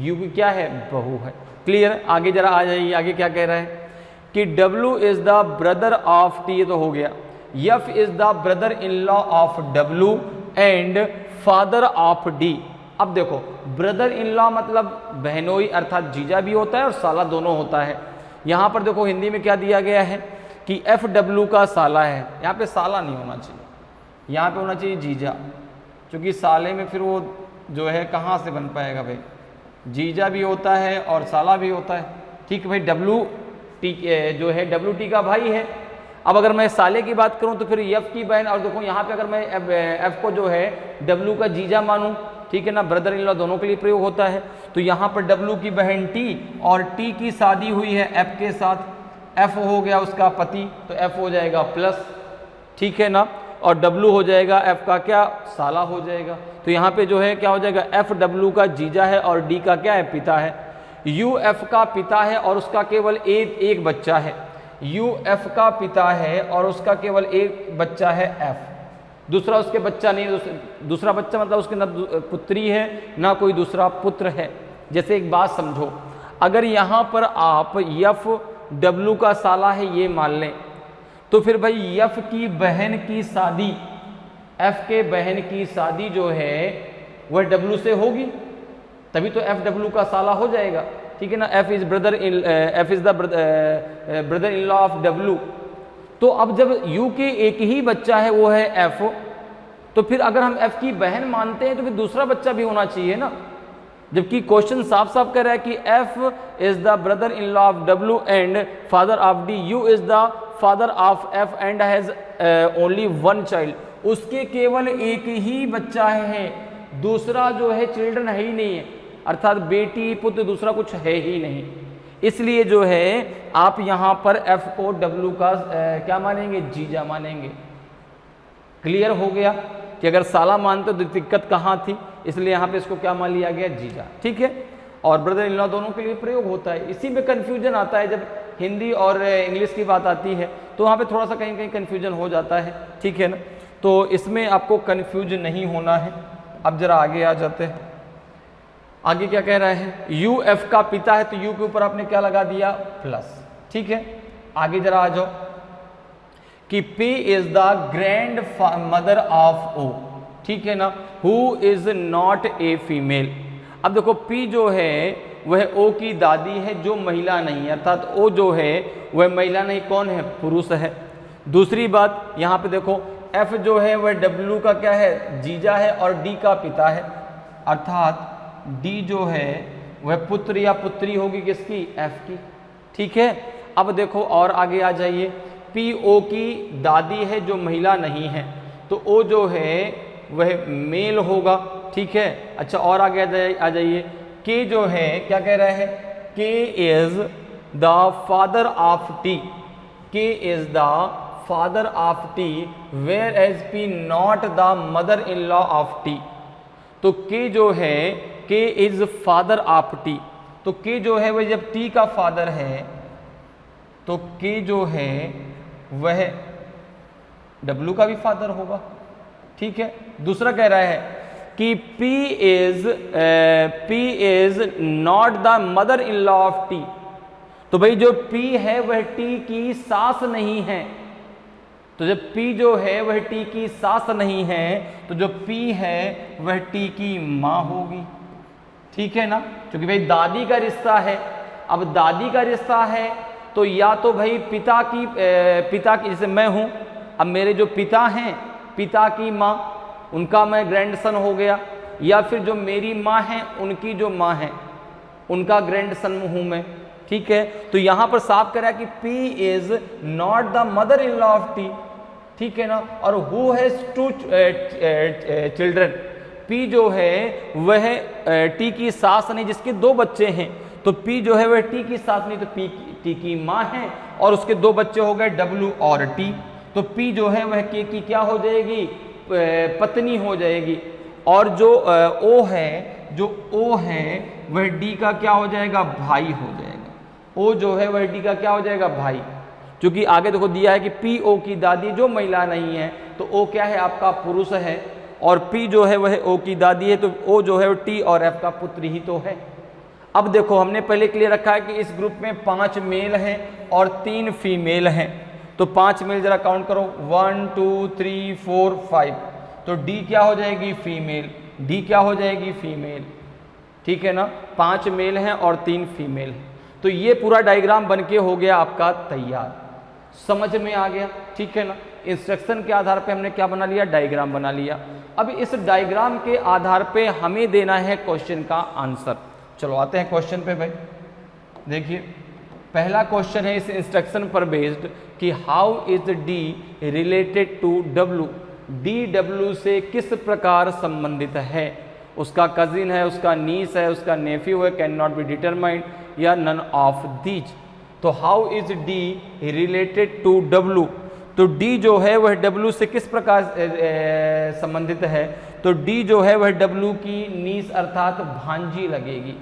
U की क्या है, बहू है। क्लियर। आगे जरा आ जाइए, आगे क्या कह रहा है कि W is the brother of T, ये तो हो गया। F is the brother in law of W and father of D। अब देखो ब्रदर इन लॉ मतलब बहनोई अर्थात जीजा भी होता है और साला दोनों होता है। यहाँ पर देखो हिंदी में क्या दिया गया है कि FW का साला है, यहाँ पे साला नहीं होना चाहिए, यहाँ पे होना चाहिए जीजा, क्योंकि साले में फिर वो जो है कहाँ से बन पाएगा भाई, जीजा भी होता है और साला भी होता है। ठीक है भाई, W T जो है W T का भाई है। अब अगर मैं साले की बात करूं तो फिर F की बहन, और देखो यहाँ पे अगर मैं F को जो है W का जीजा मानूं, ठीक है ना, ब्रदर इन लॉ दोनों के लिए प्रयोग होता है। तो यहाँ पर W की बहन T और T की शादी हुई है F के साथ, F हो गया उसका पति, तो F हो जाएगा प्लस। ठीक है ना, और W हो जाएगा F का क्या, साला हो जाएगा। तो यहाँ पे जो है क्या हो जाएगा, FW का जीजा है और D का क्या है, पिता है। UF का पिता है और उसका केवल एक बच्चा है। UF का पिता है और उसका केवल एक बच्चा है F, दूसरा उसके बच्चा नहीं, दूसरा बच्चा मतलब उसके ना पुत्री है ना कोई दूसरा पुत्र है। जैसे एक बात समझो, अगर यहाँ पर आप FW का साला है ये मान लें, तो फिर भाई F की बहन की शादी, F के बहन की शादी जो है वह W से होगी, तभी तो FW का साला हो जाएगा। ठीक है ना, F is the brother in law of W। तो अब जब U के एक ही बच्चा है वो है F, तो फिर अगर हम F की बहन मानते हैं तो फिर दूसरा बच्चा भी होना चाहिए ना, जबकि क्वेश्चन साफ साफ कह रहा है कि F is the brother in law of W and father of D, U is the father of F and has only one child, उसके केवल एक ही बच्चा है, दूसरा जो है चिल्ड्रन है ही नहीं है, अर्थात बेटी पुत्र दूसरा कुछ है ही नहीं। इसलिए जो है आप यहाँ पर एफ को डब्ल्यू का क्या मानेंगे, जीजा मानेंगे। क्लियर हो गया कि अगर साला मानते तो दिक्कत कहाँ थी, इसलिए यहाँ पे इसको क्या मान लिया गया, जीजा। ठीक है, और ब्रदर इन लॉ दोनों के लिए प्रयोग होता है। इसी में कन्फ्यूजन आता है जब हिंदी और इंग्लिश की बात आती है, तो वहाँ पे थोड़ा सा कहीं कहीं कन्फ्यूजन हो जाता है। ठीक है ना, तो इसमें आपको कन्फ्यूज नहीं होना है। अब जरा आगे आ जाते हैं। आगे क्या कह रहा है, यू एफ का पिता है, तो यू के ऊपर आपने क्या लगा दिया, प्लस। ठीक है, आगे जरा आ जाओ कि P is the grand mother of O। ठीक है ना, who is not a female. अब देखो P जो है वह O की दादी है जो महिला नहीं है, अर्थात O जो है वह महिला नहीं, कौन है, पुरुष है। दूसरी बात यहाँ पे देखो F जो है वह W का क्या है, जीजा है, और D का पिता है, अर्थात D जो है वह पुत्र या पुत्री होगी किसकी, F की। ठीक है, अब देखो और आगे आ जाइए, P O की दादी है जो महिला नहीं है, तो O जो है वह मेल होगा। ठीक है, अच्छा और आगे आ जाइए, K जो है क्या कह रहा है, K is the father of T, K is the father of T whereas P not the mother in law of T। तो K जो है, K is father of T, तो K जो है वह जब T का फादर है तो K जो है वह W का भी फादर होगा। ठीक है, दूसरा कह रहा है कि P is not the mother in law of T, तो भाई जो P है वह T की सास नहीं है, तो जब P जो है वह T की सास नहीं है तो जो P है वह T की माँ होगी। ठीक है ना, क्योंकि भाई दादी का रिश्ता है। अब दादी का रिश्ता है तो या तो भाई पिता की जैसे मैं हूँ, अब मेरे जो पिता हैं, पिता की माँ, उनका मैं ग्रैंडसन हो गया, या फिर जो मेरी माँ है उनकी जो माँ है उनका ग्रैंडसन हूँ मैं। ठीक है, तो यहाँ पर साफ करा कि P is not the mother in law of T। ठीक है ना, और who has two children, P जो है वह T की सास नहीं जिसके दो बच्चे हैं, तो P जो है वह T की सास नहीं, तो T की माँ है, और उसके दो बच्चे हो गए W और T, तो P जो है वह K की क्या हो जाएगी, पत्नी हो जाएगी। और जो O है वह D का क्या हो जाएगा, भाई हो जाएगा। O जो है वह D का क्या हो जाएगा, भाई। क्योंकि आगे देखो दिया है कि P O की दादी जो महिला नहीं है, तो O क्या है, आपका पुरुष है, और P जो है वह O की दादी है, तो O जो है T और F का पुत्र ही तो है। अब देखो हमने पहले क्लियर रखा है कि इस ग्रुप में 5 मेल हैं और 3 फीमेल हैं, तो 5 मेल जरा काउंट करो, 1 2 3 4 5, तो D क्या हो जाएगी, फीमेल, D क्या हो जाएगी, फीमेल। ठीक है ना, 5 मेल हैं और 3 फीमेल हैं, तो ये पूरा डायग्राम बनके हो गया आपका तैयार, समझ में आ गया। ठीक है ना, इंस्ट्रक्शन के आधार पे हमने क्या बना लिया, डायग्राम बना लिया। अब इस डायग्राम के आधार पे हमें देना है क्वेश्चन का आंसर। चलो आते हैं क्वेश्चन पे भाई। देखिए पहला क्वेश्चन है इस इंस्ट्रक्शन पर बेस्ड कि how is D related to W, D W से किस प्रकार संबंधित है, उसका कजिन है, उसका नीस है, उसका नेफ्यू है, कैन नॉट बी डिटरमाइंड, या नन ऑफ दीज। तो how is D related to W, तो डी जो है वह डब्ल्यू से किस प्रकार संबंधित है, तो डी जो है वह डब्ल्यू की नीस अर्थात भांजी लगेगी।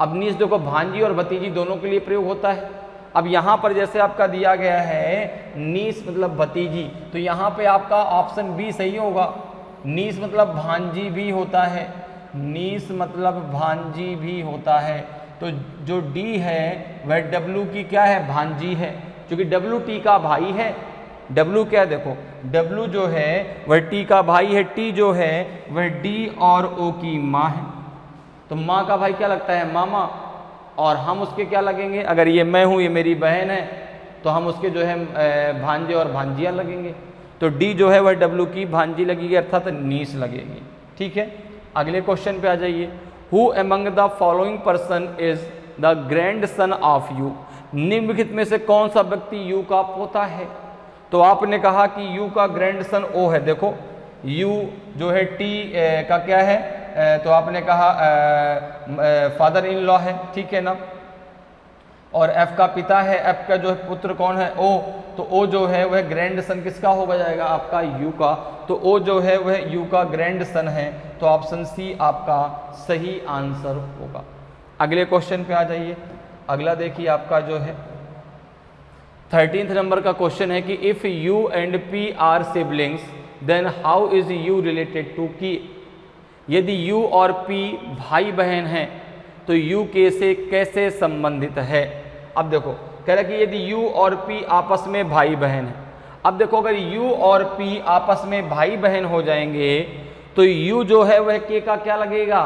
अब नीस देखो भांजी और भतीजी दोनों के लिए प्रयोग होता है। अब यहाँ पर जैसे आपका दिया गया है नीस मतलब भतीजी, तो यहाँ पे आपका ऑप्शन बी सही होगा, नीस मतलब भांजी भी होता है, नीस मतलब भांजी भी होता है। तो जो डी है वह डब्ल्यू की क्या है, भांजी है, क्योंकि डब्ल्यू टी का भाई है। डब्ल्यू क्या है, देखो डब्ल्यू जो है वह टी का भाई है, टी जो है वह डी और ओ की माँ है, तो माँ का भाई क्या लगता है, मामा, और हम उसके क्या लगेंगे, अगर ये मैं हूँ ये मेरी बहन है तो हम उसके जो है भांजे और भांजिया लगेंगे। तो डी जो है वह डब्ल्यू की भांजी लगेगी अर्थात नीस लगेगी। ठीक है, अगले क्वेश्चन पे आ जाइए। Who among the following person is the grand son of you, निम्नलिखित में से कौन सा व्यक्ति यू का पोता है? तो आपने कहा कि यू का ग्रैंडसन ओ है। देखो यू जो है टी का क्या है, तो आपने कहा फादर इन लॉ है, ठीक है ना। और एफ का पिता है, एफ का जो है पुत्र कौन है, ओ, तो ओ जो है वह ग्रैंडसन किसका होगा जाएगा आपका यू का, तो ओ जो है वह यू का ग्रैंडसन है, तो ऑप्शन सी आपका सही आंसर होगा। अगले क्वेश्चन पे आ जाइए। अगला देखिए आपका जो है 13th नंबर का क्वेश्चन है कि if U and P are siblings then how is U related to K. यदि यू और पी भाई बहन हैं तो यू के से कैसे संबंधित है? अब देखो कह रहा है कि यदि यू और पी आपस में भाई बहन है। अब देखो अगर यू और पी आपस में भाई बहन हो जाएंगे तो यू जो है वह के का क्या लगेगा,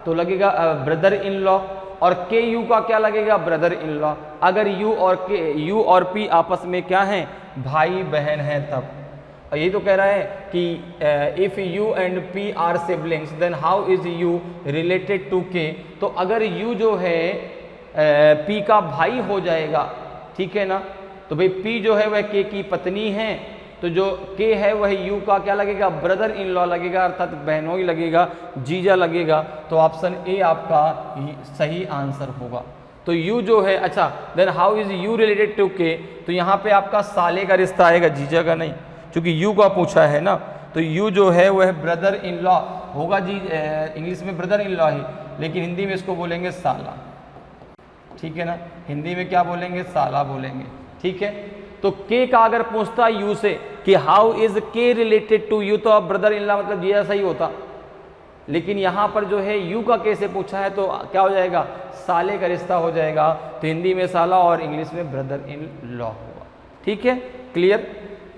तो लगेगा ब्रदर इन लॉ, और के यू का क्या लगेगा, ब्रदर इन लॉ। अगर यू और पी आपस में क्या हैं, भाई बहन हैं तब। और यही तो कह रहा है कि if U and P are siblings then how is U related to K. तो अगर यू जो है पी का भाई हो जाएगा, ठीक है ना, तो भाई पी जो है वह के की पत्नी है, तो जो के है वह यू का क्या लगेगा, ब्रदर इन लॉ लगेगा, अर्थात बहनोई लगेगा, जीजा लगेगा। तो ऑप्शन ए आपका सही आंसर होगा। तो यू जो है, अच्छा then how is U related to K, तो यहाँ पे आपका साले का रिश्ता आएगा, जीजा का नहीं, क्योंकि यू का पूछा है ना। तो यू जो है वह ब्रदर इन लॉ होगा जी, इंग्लिश में ब्रदर इन लॉ ही, लेकिन हिंदी में इसको बोलेंगे साला, ठीक है ना। हिंदी में क्या बोलेंगे, साला बोलेंगे, ठीक है। तो के का अगर पूछता यू से कि हाउ इज के रिलेटेड टू यू, तो अब ब्रदर इन लॉ मतलब जीजा सही होता, लेकिन यहाँ पर जो है यू का के से पूछा है तो क्या हो जाएगा, साले का रिश्ता हो जाएगा। तो हिंदी में साला और इंग्लिश में ब्रदर इन लॉ होगा, ठीक है, क्लियर।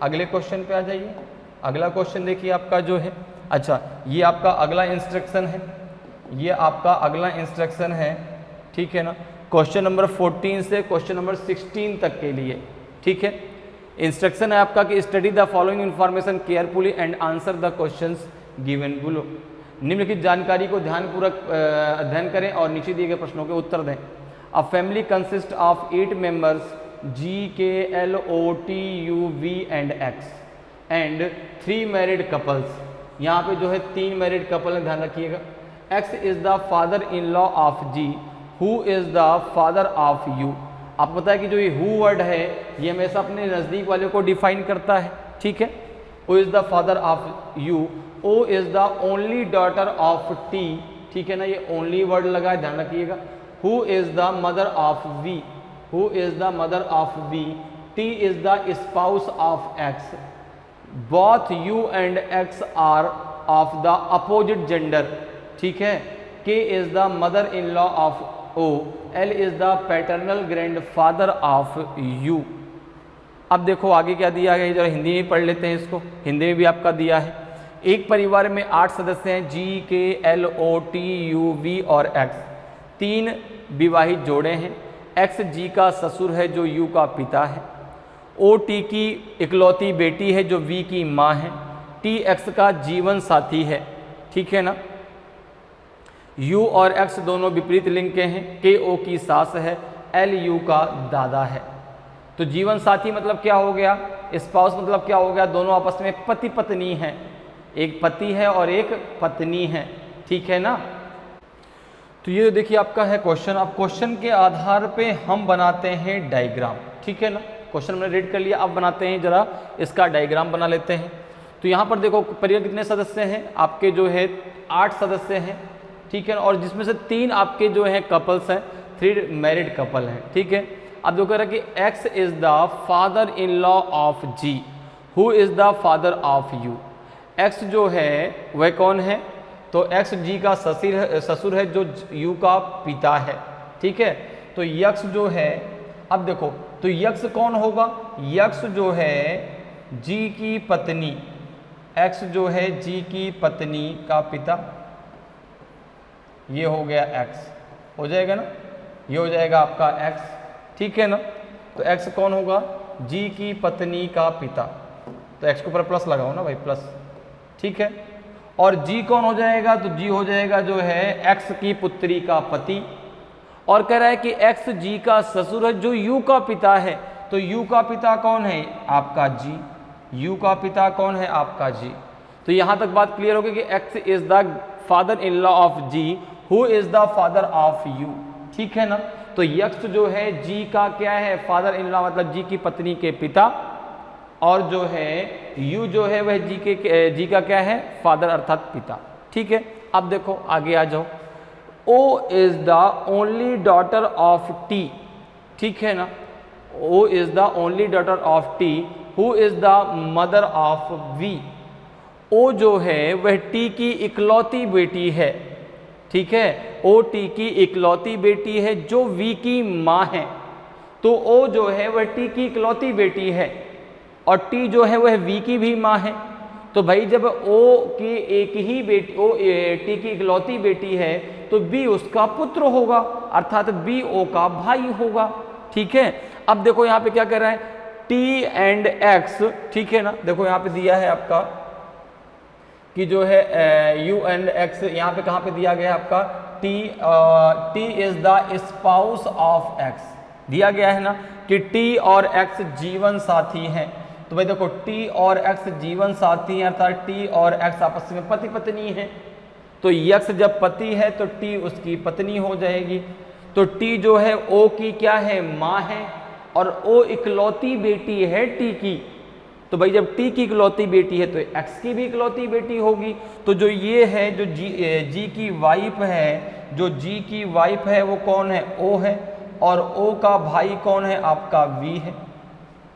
अगले क्वेश्चन पे आ जाइए। अगला क्वेश्चन देखिए आपका जो है, अच्छा ये आपका अगला इंस्ट्रक्शन है, ये आपका अगला इंस्ट्रक्शन है, ठीक है ना। क्वेश्चन नंबर 14 से क्वेश्चन नंबर 16 तक के लिए, ठीक है। इंस्ट्रक्शन है आपका कि study the following information carefully and answer the questions given below. निम्नलिखित जानकारी को ध्यानपूर्वक अध्ययन करें और नीचे दिए गए प्रश्नों के उत्तर दें। A family consist of 8 members G, K, L, O, T, U, V and X and 3 married couples. यहाँ पे जो है 3 मैरिड कपल है, ध्यान रखिएगा। X is the father in law of G, who is the father of U। आपको पता है कि जो ये हु वर्ड है ये हमेशा अपने नज़दीक वाले को डिफाइन करता है, ठीक है। Who is the father of U, O is the only daughter of T, ठीक है ना, ये ओनली वर्ड लगा है, ध्यान रखिएगा। Who is the mother of V, Who is the mother of V, T is the spouse of X, both U and X are of the opposite gender, ठीक है। K is the mother-in-law of O, L is the paternal grandfather of U। अब देखो आगे क्या दिया है, जरा हिंदी में पढ़ लेते हैं इसको। हिंदी में भी आपका दिया है, एक परिवार में 8 सदस्य हैं, G, K, L, O, T, U, V और X। 3 विवाहित जोड़े हैं। एक्स जी का ससुर है जो यू का पिता है। ओ टी की इकलौती बेटी है जो वी की माँ है। टी एक्स का जीवन साथी है, ठीक है ना। यू और एक्स दोनों विपरीत लिंग के हैं। के ओ की सास है। एल यू का दादा है। तो जीवन साथी मतलब क्या हो गया, स्पाउस मतलब क्या हो गया, दोनों आपस में पति पत्नी हैं, एक पति है और एक पत्नी है, ठीक है ना। तो ये देखिए आपका है क्वेश्चन। अब क्वेश्चन के आधार पे हम बनाते हैं डायग्राम, ठीक है ना। क्वेश्चन हमने रीड कर लिया, अब बनाते हैं जरा इसका डायग्राम बना लेते हैं। तो यहाँ पर देखो परिवार कितने सदस्य हैं, आपके जो है 8 सदस्य हैं, ठीक है ना, और जिसमें से 3 आपके जो हैं कपल्स हैं, 3 मैरिड कपल हैं, ठीक है। अब जो कह रहा है कि X is the father in law of G, who is the father of U. X जो है वह कौन है, तो एक्स जी का ससुर है जो यू का पिता है, ठीक है। तो यक्स जो है, अब देखो तो यक्स कौन होगा, यक्स जो है जी की पत्नी, एक्स जो है जी की पत्नी का पिता, ये हो गया एक्स, हो जाएगा ना, ये हो जाएगा आपका एक्स, ठीक है ना। तो एक्स कौन होगा, जी की पत्नी का पिता, तो एक्स के ऊपर प्लस लगाओ ना भाई, प्लस, ठीक है। और जी कौन हो जाएगा, तो जी हो जाएगा जो है एक्स की पुत्री का पति, और कह रहा है कि x g का ससुर है जो u का पिता है। तो u का पिता कौन है? आपका g। u का पिता कौन है? आपका g। तो यहां तक बात क्लियर होगी कि x is the father in law of g, who is the father of u। ठीक है ना। तो x जो है g का क्या है? फादर इन लॉ, मतलब g की पत्नी के पिता, और जो है u जो है वह g का क्या है? फादर अर्थात पिता। ठीक है। अब देखो आगे आ जाओ। O is the only daughter of T। ठीक है ना। O is the only daughter of T, who is the mother of V। O जो है वह T की इकलौती बेटी है। ठीक है। O T की इकलौती बेटी है जो V की माँ है। तो O जो है वह T की इकलौती बेटी है और T जो है वह V की भी माँ है। तो भाई जब O की एक ही बेटी, O T की इकलौती बेटी है, तो B उसका पुत्र होगा, अर्थात B O का भाई होगा। ठीक है। अब देखो यहाँ पे क्या कर रहा है? T and X। ठीक है ना। देखो यहाँ पे दिया है आपका कि जो है U एंड X, यहाँ पे कहाँ पे दिया गया है आपका? T is the spouse of X दिया गया है ना, कि T और X जीवन साथी हैं। तो भाई देखो T और X जीवन साथी हैं, अर्थात T और X आपस में पति पत्नी है। तो X जब पति है तो T उसकी पत्नी हो जाएगी। तो T जो है O की क्या है? माँ है, और O इकलौती बेटी है T की। तो भाई जब T की इकलौती बेटी है तो X की भी इकलौती बेटी होगी। तो जो ये है, जो G की वाइफ है, जो G की वाइफ है वो कौन है? O है, और O का भाई कौन है? आपका V है।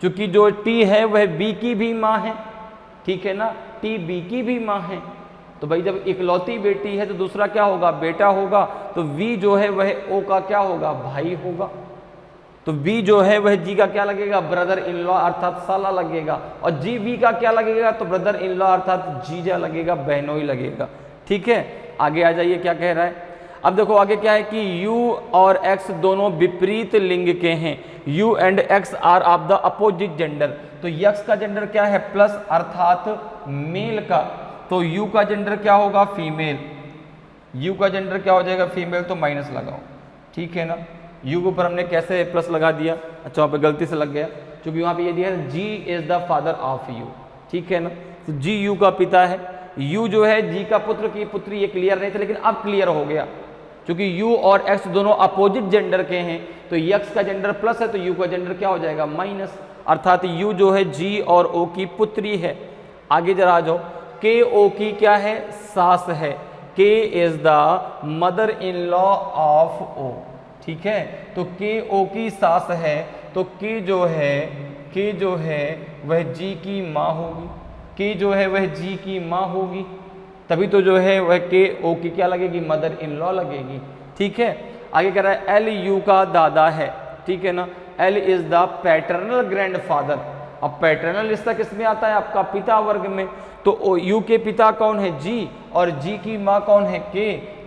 क्योंकि जो T है वह B की भी माँ है। ठीक है ना। T B की भी माँ है। तो भाई जब इकलौती बेटी है तो दूसरा क्या होगा? बेटा होगा। तो V जो है वह O का क्या होगा? भाई होगा। तो B जो है वह G का क्या लगेगा? ब्रदर इन लॉ अर्थात साला लगेगा। और G V का क्या लगेगा? तो ब्रदर इन लॉ अर्थात जीजा लगेगा, बहनोई लगेगा। ठीक है। आगे आ जाइए क्या कह रहा है। अब देखो आगे क्या है कि U और X दोनों विपरीत लिंग के हैं। U and X are of the opposite gender. तो X का जेंडर क्या है? प्लस अर्थात मेल का। तो U का जेंडर क्या होगा? फीमेल। U का जेंडर क्या हो जाएगा? फीमेल। तो माइनस लगाओ। ठीक है ना। U के ऊपर हमने कैसे प्लस लगा दिया? अच्छा वहाँ पे गलती से लग गया, क्योंकि वहाँ पे ये दिया है G is the father of U। ठीक है ना। तो G U का पिता है, U जो है G का पुत्र की पुत्री। ये क्लियर नहीं था लेकिन अब क्लियर हो गया, क्योंकि U और X दोनों अपोजिट जेंडर के हैं। तो X का जेंडर प्लस है तो U का जेंडर क्या हो जाएगा? माइनस, अर्थात U जो है G और O की पुत्री है। आगे जरा आ जाओ। K O की क्या है? सास है। K is the mother in law of O। ठीक है। तो K O की सास है, तो K जो है वह G की माँ होगी। K जो है वह G की माँ होगी, तभी तो जो है वह K O की क्या लगेगी? मदर इन लॉ लगेगी। ठीक है। आगे कह रहा है L U का दादा है। ठीक है ना। L is the paternal grandfather. अब पैटर्नल रिश्ता किस में आता है? आपका पिता वर्ग में। तो U के पिता कौन है? G, और G की माँ कौन है? K।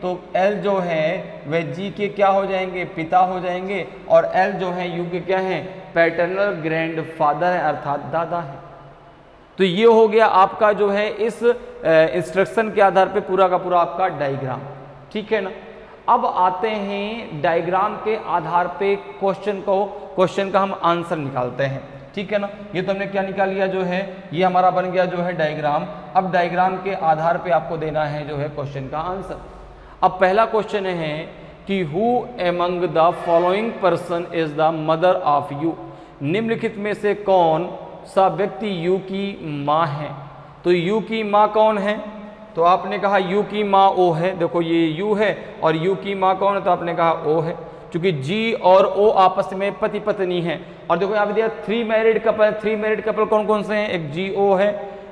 तो L जो है वह G के क्या हो जाएंगे? पिता हो जाएंगे, और L जो है U के क्या है? पैटर्नल ग्रैंडफादर है, अर्थात दादा है। तो ये हो गया आपका जो है इस इंस्ट्रक्शन के आधार पे पूरा का पूरा आपका डायग्राम। ठीक है ना। अब आते हैं डायग्राम के आधार पे क्वेश्चन का हम आंसर निकालते हैं। ठीक है ना। ये तो हमने क्या निकाल लिया, जो है ये हमारा बन गया जो है डायग्राम। अब डायग्राम के आधार पे आपको देना है जो है क्वेश्चन का आंसर। अब पहला क्वेश्चन है कि who among the following person is the mother of you. निम्नलिखित में से कौन सा व्यक्ति यू की माँ है? तो यू की माँ कौन है? तो आपने कहा यू की माँ ओ है। देखो ये यू है और यू की माँ कौन है? तो आपने कहा ओ है, क्योंकि जी और ओ आपस में पति पत्नी हैं। और देखो यहाँ पे दिया 3 मैरिड कपल। 3 मैरिड कपल कौन कौन से हैं? एक जी ओ है,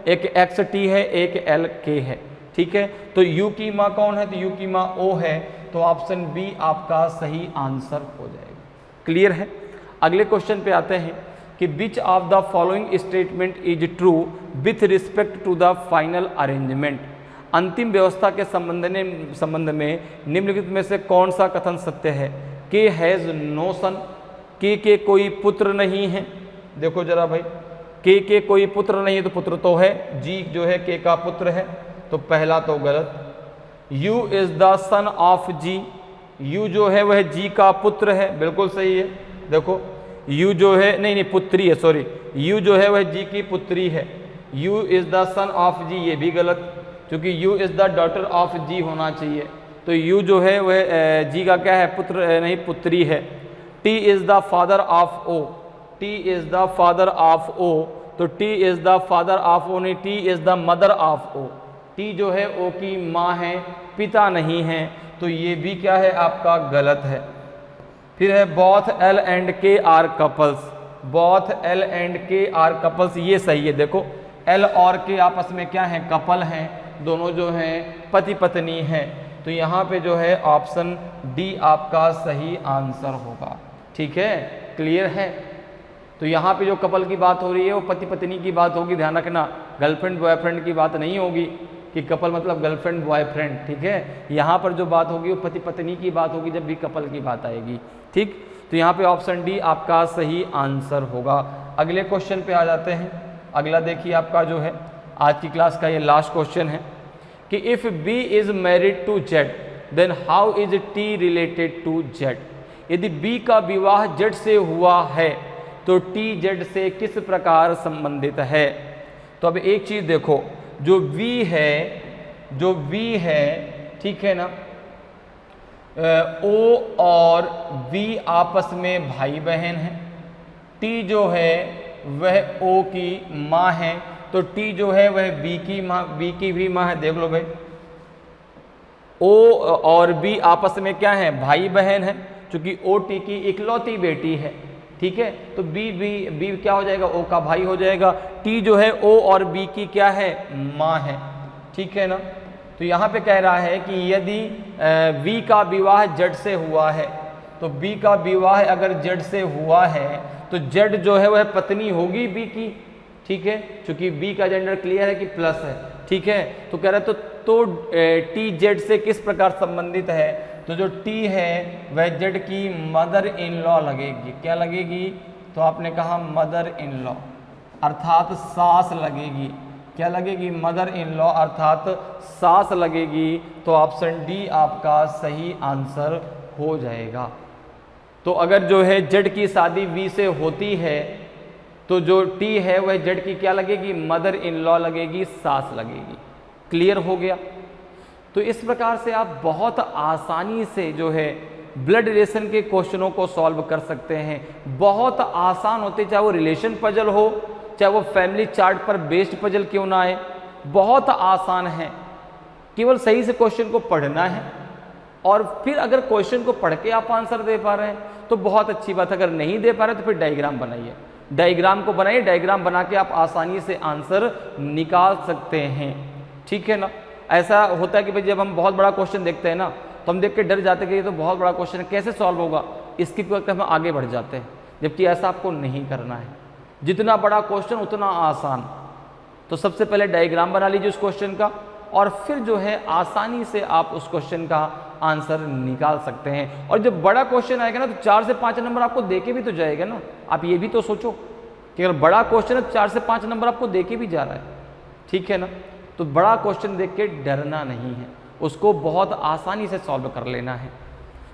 एक एक्स टी है, एक एल के है। ठीक है। तो यू की माँ कौन है? तो यू की माँ ओ है। तो ऑप्शन बी आपका सही आंसर हो जाएगा। क्लियर है। अगले क्वेश्चन पे आते हैं कि which of the following statement is true with respect to the final arrangement. अंतिम व्यवस्था के संबंध में निम्नलिखित में से कौन सा कथन सत्य है? के हैज़ नो सन। के कोई पुत्र नहीं है। देखो जरा भाई, के कोई पुत्र नहीं है तो पुत्र तो है, जी जो है के का पुत्र है, तो पहला तो गलत। U is the son of G, U जो है वह जी का पुत्र है, बिल्कुल सही है। देखो यू जो है, नहीं पुत्री है, सॉरी, यू जो है वह जी की पुत्री है। U is the son of G, ये भी गलत, क्योंकि U is the daughter of G होना चाहिए। तो यू जो है वह जी का क्या है, पुत्र नहीं पुत्री है। T is the father of O, T is the father of O, तो T is the father of O नहीं, T is the mother of O. T जो है ओ की माँ है, पिता नहीं है, तो ये भी क्या है आपका गलत है। फिर है both L and K are couples, both L and K are couples, ये सही है। देखो एल और के आपस में क्या है, कपल हैं, दोनों जो हैं पति पत्नी हैं, तो यहाँ पे जो है ऑप्शन डी आपका सही आंसर होगा। ठीक है, क्लियर है। तो यहाँ पे जो कपल की बात हो रही है वो पति पत्नी की बात होगी, ध्यान रखना, गर्लफ्रेंड बॉयफ्रेंड की बात नहीं होगी कि कपल मतलब गर्लफ्रेंड बॉयफ्रेंड। ठीक है, यहाँ पर जो बात होगी वो पति पत्नी की बात होगी जब भी कपल की बात आएगी। ठीक, तो यहाँ पे ऑप्शन डी आपका सही आंसर होगा। अगले क्वेश्चन पे आ जाते हैं। अगला देखिए आपका जो है आज की क्लास का ये लास्ट क्वेश्चन है कि if B is married to Z then how is T related to Z. यदि बी का विवाह जेड से हुआ है तो टी जेड से किस प्रकार संबंधित है। तो अब एक चीज़ देखो, जो वी है, ठीक है ना, ओ और वी आपस में भाई बहन हैं। टी जो है वह ओ की माँ है, तो टी जो है वह बी की माँ, बी की भी माँ है। देख लो भाई, ओ और बी आपस में क्या है, भाई बहन है, क्योंकि ओ टी की इकलौती बेटी है। ठीक है, तो बी क्या हो जाएगा, ओ का भाई हो जाएगा। टी जो है ओ और बी की क्या है, माँ है। ठीक है ना, तो यहाँ पे कह रहा है कि यदि वी का विवाह जेड से हुआ है, तो बी का विवाह अगर जेड से हुआ है तो जेड जो है वह पत्नी होगी बी की। ठीक है, क्योंकि बी का जेंडर क्लियर है कि प्लस है। ठीक है, तो कह रहा है तो टी जेड से किस प्रकार संबंधित है, तो जो टी है वह जेड की मदर इन लॉ लगेगी। क्या लगेगी, तो आपने कहा मदर इन लॉ, अर्थात सास लगेगी। क्या लगेगी, मदर इन लॉ अर्थात सास लगेगी। तो ऑप्शन डी आपका सही आंसर हो जाएगा। तो अगर जो है जेड की शादी वी से होती है तो जो टी है वह जेड की क्या लगेगी, मदर इन लॉ लगेगी, सास लगेगी। क्लियर हो गया। तो इस प्रकार से आप बहुत आसानी से जो है ब्लड रिलेशन के क्वेश्चनों को सॉल्व कर सकते हैं। बहुत आसान होते, चाहे वो रिलेशन पजल हो, चाहे वो फैमिली चार्ट पर बेस्ड पजल क्यों ना आए, बहुत आसान है। केवल सही से क्वेश्चन को पढ़ना है और फिर अगर क्वेश्चन को पढ़ के आप आंसर दे पा रहे हैं तो बहुत अच्छी बात है। अगर नहीं दे पा रहे तो फिर डायग्राम बनाइए, डायग्राम को बनाइए, डायग्राम बना के आप आसानी से आंसर निकाल सकते हैं। ठीक है ना, ऐसा होता है कि भाई जब हम बहुत बड़ा क्वेश्चन देखते हैं ना तो हम देख के डर जाते हैं कि ये तो बहुत बड़ा क्वेश्चन है, कैसे सॉल्व होगा, स्किप करके हम आगे बढ़ जाते हैं, जबकि ऐसा आपको नहीं करना है। जितना बड़ा क्वेश्चन उतना आसान। तो सबसे पहले डायग्राम बना लीजिए उस क्वेश्चन का और फिर जो है आसानी से आप उस क्वेश्चन का आंसर निकाल सकते हैं। और जब बड़ा क्वेश्चन आएगा ना तो 4 से 5 नंबर आपको देके भी तो जाएगा ना। आप ये भी तो सोचो कि अगर बड़ा क्वेश्चन है तो 4 से 5 नंबर आपको देके भी जा रहा है। ठीक है ना, तो बड़ा क्वेश्चन देख के डरना नहीं है, उसको बहुत आसानी से सॉल्व कर लेना है।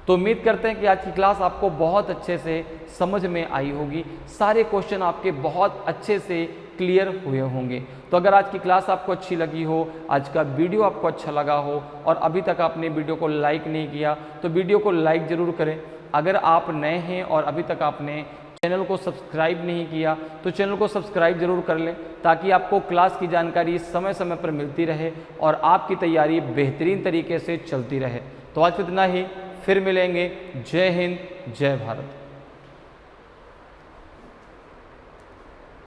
तो उम्मीद करते हैं कि आज की क्लास आपको बहुत अच्छे से समझ में आई होगी, सारे क्वेश्चन आपके बहुत अच्छे से क्लियर हुए होंगे। तो अगर आज की क्लास आपको अच्छी लगी हो, आज का वीडियो आपको अच्छा लगा हो और अभी तक आपने वीडियो को लाइक नहीं किया तो वीडियो को लाइक ज़रूर करें। अगर आप नए हैं और अभी तक आपने चैनल को सब्सक्राइब नहीं किया तो चैनल को सब्सक्राइब जरूर कर लें, ताकि आपको क्लास की जानकारी समय समय पर मिलती रहे और आपकी तैयारी बेहतरीन तरीके से चलती रहे। तो आज इतना ही, फिर मिलेंगे। जय हिंद, जय भारत।